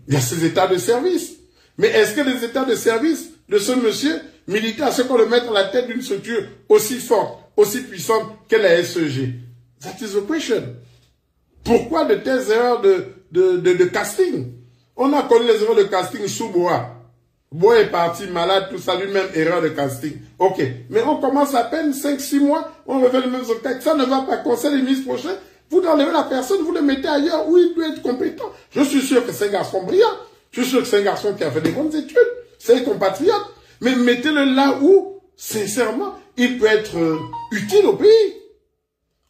Il y a ces états de service. Mais est-ce que les états de service de ce monsieur militaire, à ce qu'on le mette à la tête d'une structure aussi forte, aussi puissante que la SEG? That is the question. Pourquoi de telles erreurs de casting? On a connu les erreurs de casting sous Bois. Bois est parti malade, tout ça, lui-même, erreur de casting. Ok. Mais on commence à peine 5-6 mois, on revient le même spectacle. Ça ne va pas. Conseil des ministres prochains, vous enlevez la personne, vous le mettez ailleurs où il doit être compétent. Je suis sûr que c'est un garçon brillant. Je suis sûr que c'est un garçon qui a fait des bonnes études. C'est un compatriote. Mais mettez-le là où, sincèrement, il peut être utile au pays.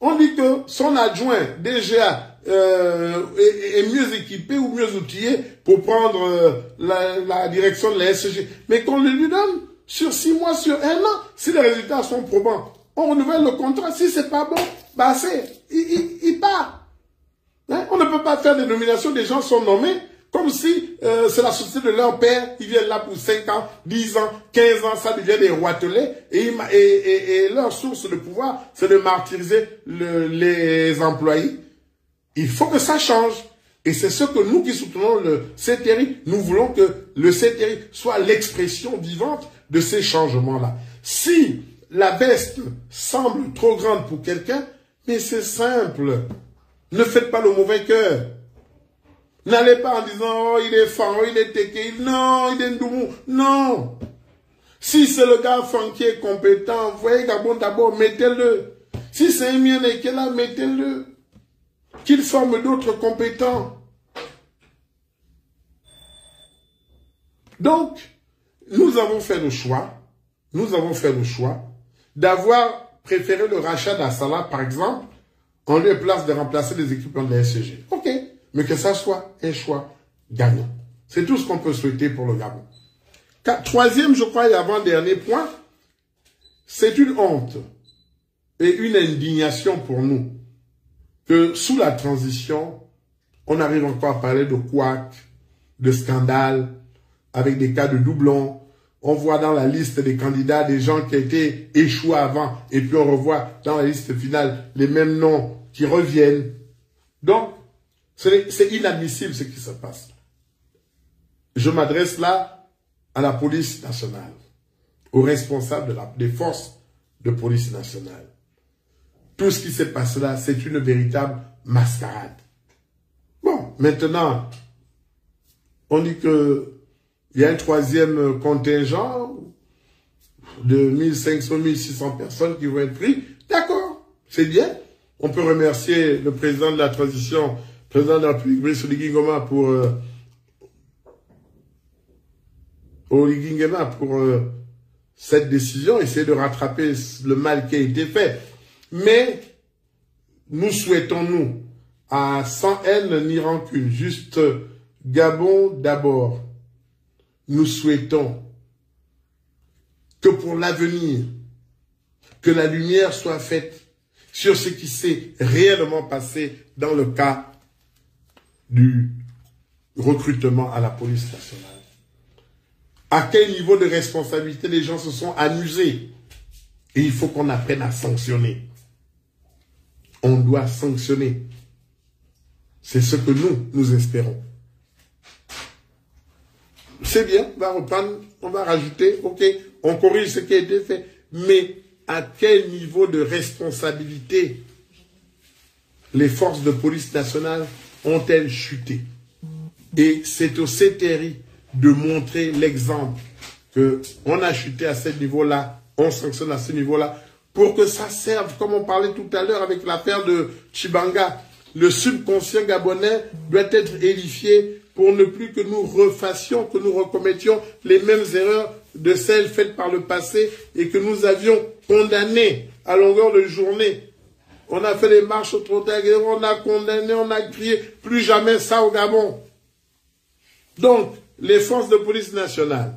On dit que son adjoint, DGA, est mieux équipé ou mieux outillé pour prendre la direction de la SEG. Mais qu'on le lui donne sur 6 mois, sur 1 an, si les résultats sont probants, on renouvelle le contrat. Si c'est pas bon, bah il part. Hein? On ne peut pas faire des nominations, des gens sont nommés comme si c'est la société de leur père, ils viennent là pour 5 ans, 10 ans, 15 ans, ça devient des roitelets, et leur source de pouvoir, c'est de martyriser les employés. Il faut que ça change. Et c'est ce que nous qui soutenons le CTRI, nous voulons que le CTRI soit l'expression vivante de ces changements-là. Si la veste semble trop grande pour quelqu'un, mais c'est simple. Ne faites pas le mauvais cœur. N'allez pas en disant, oh, il est fan, oh, il est teke, non, il est ndoumou. Non. Si c'est le gars fan qui est compétent, voyez Gabon d'abord, mettez-le. Si c'est un mien qui est là, mettez-le. Qu'il forme d'autres compétents. Donc, nous avons fait le choix d'avoir préféré le rachat d'Assala, par exemple, en lieu et place de remplacer les équipements de la SCG. Ok, mais que ça soit un choix gagnant. C'est tout ce qu'on peut souhaiter pour le Gabon. Troisième, je crois, et avant-dernier point, c'est une honte et une indignation pour nous que sous la transition, on arrive encore à parler de couac, de scandale, avec des cas de doublons. On voit dans la liste des candidats des gens qui étaient échoués avant, et puis on revoit dans la liste finale les mêmes noms qui reviennent. Donc, c'est inadmissible ce qui se passe. Je m'adresse là à la police nationale, aux responsables des forces de police nationale. Tout ce qui s'est passé là, c'est une véritable mascarade. Bon, maintenant, on dit que il y a un troisième contingent de 1500, 1600 personnes qui vont être pris. D'accord, c'est bien. On peut remercier le président de la transition, président de la République, Brice Oligui Nguema, pour cette décision, essayer de rattraper le mal qui a été fait. Mais nous souhaitons, nous, sans haine ni rancune, juste Gabon d'abord, nous souhaitons que pour l'avenir, que la lumière soit faite sur ce qui s'est réellement passé dans le cas du recrutement à la police nationale. À quel niveau de responsabilité les gens se sont amusés. Et il faut qu'on apprenne à sanctionner. On doit sanctionner. C'est ce que nous espérons. C'est bien, on va reprendre, on va rajouter, ok, on corrige ce qui a été fait. Mais à quel niveau de responsabilité les forces de police nationale ont-elles chuté? Et c'est au CTRI de montrer l'exemple qu'on a chuté à ce niveau-là, on sanctionne à ce niveau-là, pour que ça serve, comme on parlait tout à l'heure avec l'affaire de Tchibanga. Le subconscient gabonais doit être édifié pour ne plus que nous refassions, que nous recommettions les mêmes erreurs de celles faites par le passé et que nous avions condamnées à longueur de journée. On a fait des marches au trottoir, on a condamné, on a crié, plus jamais ça au Gabon. Donc, les forces de police nationale,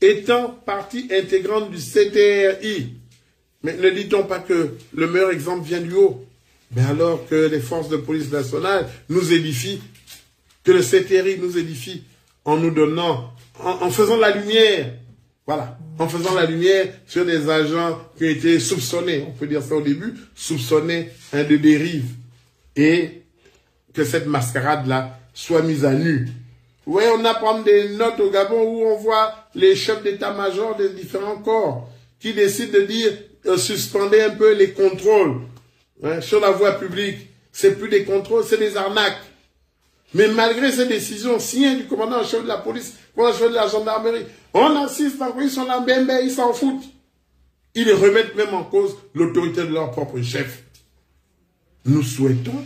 étant partie intégrante du CTRI, mais ne dit-on pas que le meilleur exemple vient du haut? Mais alors que les forces de police nationale nous édifient, que le CTRI nous édifie en nous donnant, en faisant la lumière, voilà, en faisant la lumière sur des agents qui ont été soupçonnés, on peut dire ça au début, soupçonnés de dérive, et que cette mascarade-là soit mise à nu. Oui, on a par exemple des notes au Gabon où on voit les chefs d'état-major des différents corps qui décident de dire suspendez un peu les contrôles sur la voie publique. C'est plus des contrôles, c'est des arnaques. Mais malgré ces décisions signées du commandant en chef de la police, commandant en chef de la gendarmerie, on assiste encore, ils sont là, ils s'en foutent. Ils remettent même en cause l'autorité de leur propre chef. Nous souhaitons,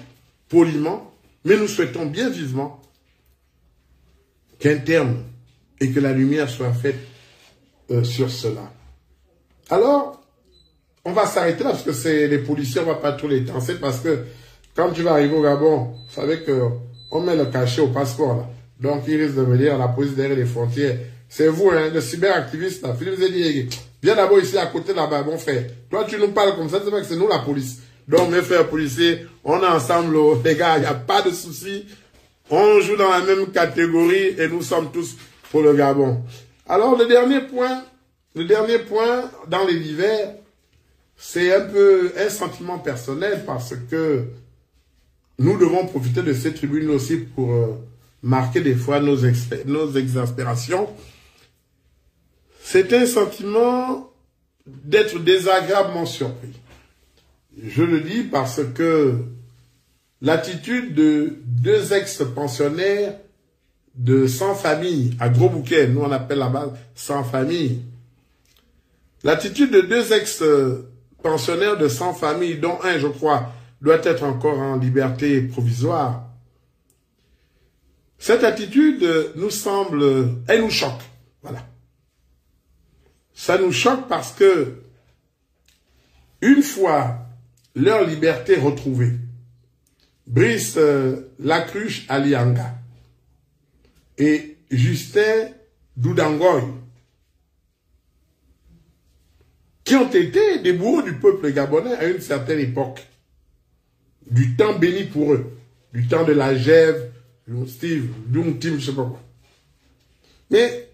poliment, mais nous souhaitons bien vivement qu'un terme et que la lumière soit faite sur cela. Alors, on va s'arrêter là parce que c'est les policiers, on va pas tous les temps. C'est parce que quand tu vas arriver au Gabon, vous savez qu'on met le cachet au passeport là. Donc, il risque de me dire la police derrière les frontières. C'est vous, hein, le cyberactiviste là. Philippe Zédié, viens d'abord ici à côté là-bas, mon frère. Toi, tu nous parles comme ça, c'est vrai que c'est nous la police. Donc, mes frères policiers, on est ensemble, les gars, il n'y a pas de souci. On joue dans la même catégorie et nous sommes tous pour le Gabon. Alors, le dernier point dans les divers, c'est un peu un sentiment personnel parce que nous devons profiter de cette tribune aussi pour marquer des fois nos exaspérations. C'est un sentiment d'être désagréablement surpris. Je le dis parce que l'attitude de 2 ex-pensionnaires de sans famille à Gros Bouquet, nous on appelle là-bas sans famille. L'attitude de 2 ex-pensionnaires de sans famille, dont un, je crois, doit être encore en liberté provisoire. Cette attitude nous semble, elle nous choque, voilà. Ça nous choque parce que, une fois leur liberté retrouvée, Brice Lacruche Alianga et Justin Doudangoy, qui ont été des bourreaux du peuple gabonais à une certaine époque, du temps béni pour eux, du temps de la Gève, Steve, Doom Team, je sais pas quoi. Mais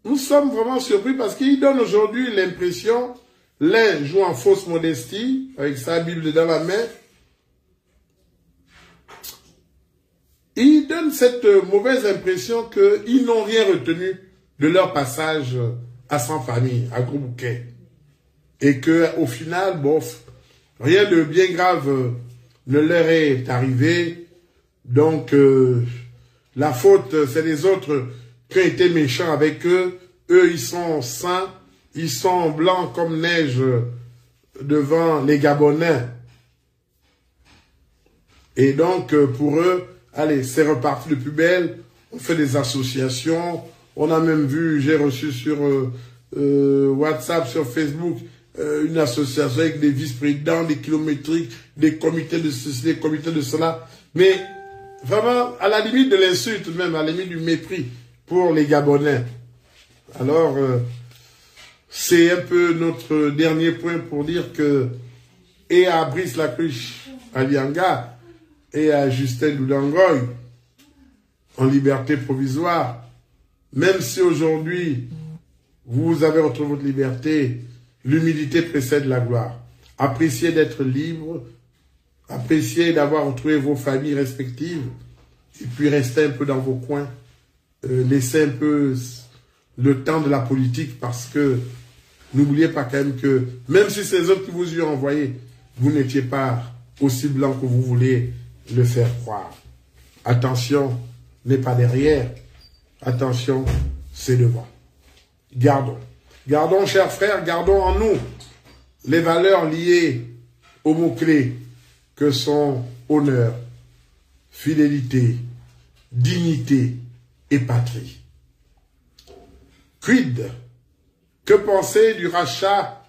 nous sommes vraiment surpris parce qu'ils donnent aujourd'hui l'impression, l'un joue en fausse modestie, avec sa Bible dans la main. Ils donnent cette mauvaise impression qu'ils n'ont rien retenu de leur passage à Sans Famille, à Gros Bouquet. Et qu'au final, bof, rien de bien grave ne leur est arrivé. Donc, la faute, c'est les autres qui ont été méchants avec eux. Eux, ils sont saints, ils sont blancs comme neige devant les Gabonais. Et donc, pour eux, allez, c'est reparti de plus belle. On fait des associations. On a même vu, j'ai reçu sur WhatsApp, sur Facebook, une association avec des vice-présidents, des kilométriques, des comités de ceci, des comités de cela. Mais vraiment, à la limite de l'insulte même, à la limite du mépris pour les Gabonais. Alors, c'est un peu notre dernier point pour dire que, et à Brice Lacruche Alianga, et à Justin Doudangoy, en liberté provisoire, même si aujourd'hui, vous avez retrouvé votre liberté, l'humilité précède la gloire. Appréciez d'être libre, appréciez d'avoir retrouvé vos familles respectives, et puis restez un peu dans vos coins, laissez un peu le temps de la politique, parce que n'oubliez pas quand même que, même si c'est eux qui vous y ont envoyé, vous n'étiez pas aussi blanc que vous voulez le faire croire. Attention, n'est pas derrière. Attention, c'est devant. Gardons. Gardons, chers frères, gardons en nous les valeurs liées aux mots-clés que sont honneur, fidélité, dignité et patrie. Quid? Que penser du rachat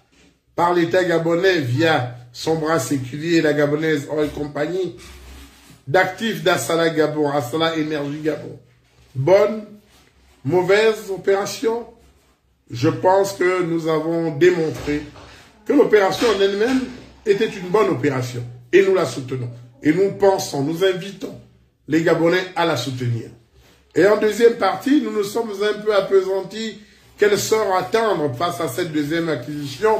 par l'État gabonais via son bras séculier, la Gabonaise Oil Compagnie, d'actifs d'Assala Gabon, Assala Énergie Gabon? Bonne, mauvaise opération? Je pense que nous avons démontré que l'opération en elle-même était une bonne opération. Et nous la soutenons. Et nous pensons, nous invitons les Gabonais à la soutenir. Et en deuxième partie, nous nous sommes un peu appesantis. Quel sort attendre face à cette deuxième acquisition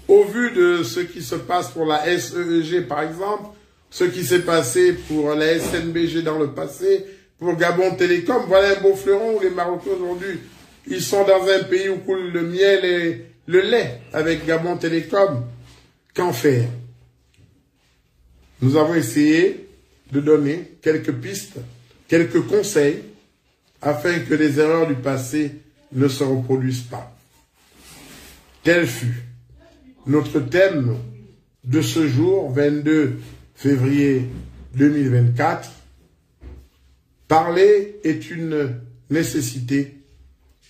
au vu de ce qui se passe pour la SEEG par exemple, ce qui s'est passé pour la SNBG dans le passé, pour Gabon Télécom? Voilà un beau fleuron où les Marocains aujourd'hui, ils sont dans un pays où coule le miel et le lait avec Gabon Télécom. Qu'en faire? Nous avons essayé de donner quelques pistes, quelques conseils, afin que les erreurs du passé ne se reproduisent pas. Tel fut notre thème de ce jour, 22 février 2024. Parler est une nécessité,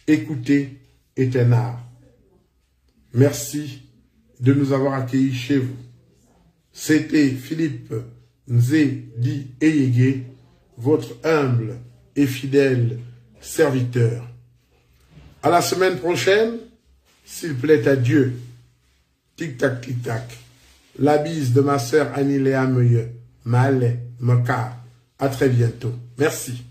écouter est un art. Merci de nous avoir accueillis chez vous. C'était Philippe Nzedi Eyege, votre humble et fidèle serviteur. À la semaine prochaine, s'il plaît à Dieu. Tic-tac, tic-tac. La bise de ma sœur Annie Léa Meye. Malé, Moka. À très bientôt. Merci.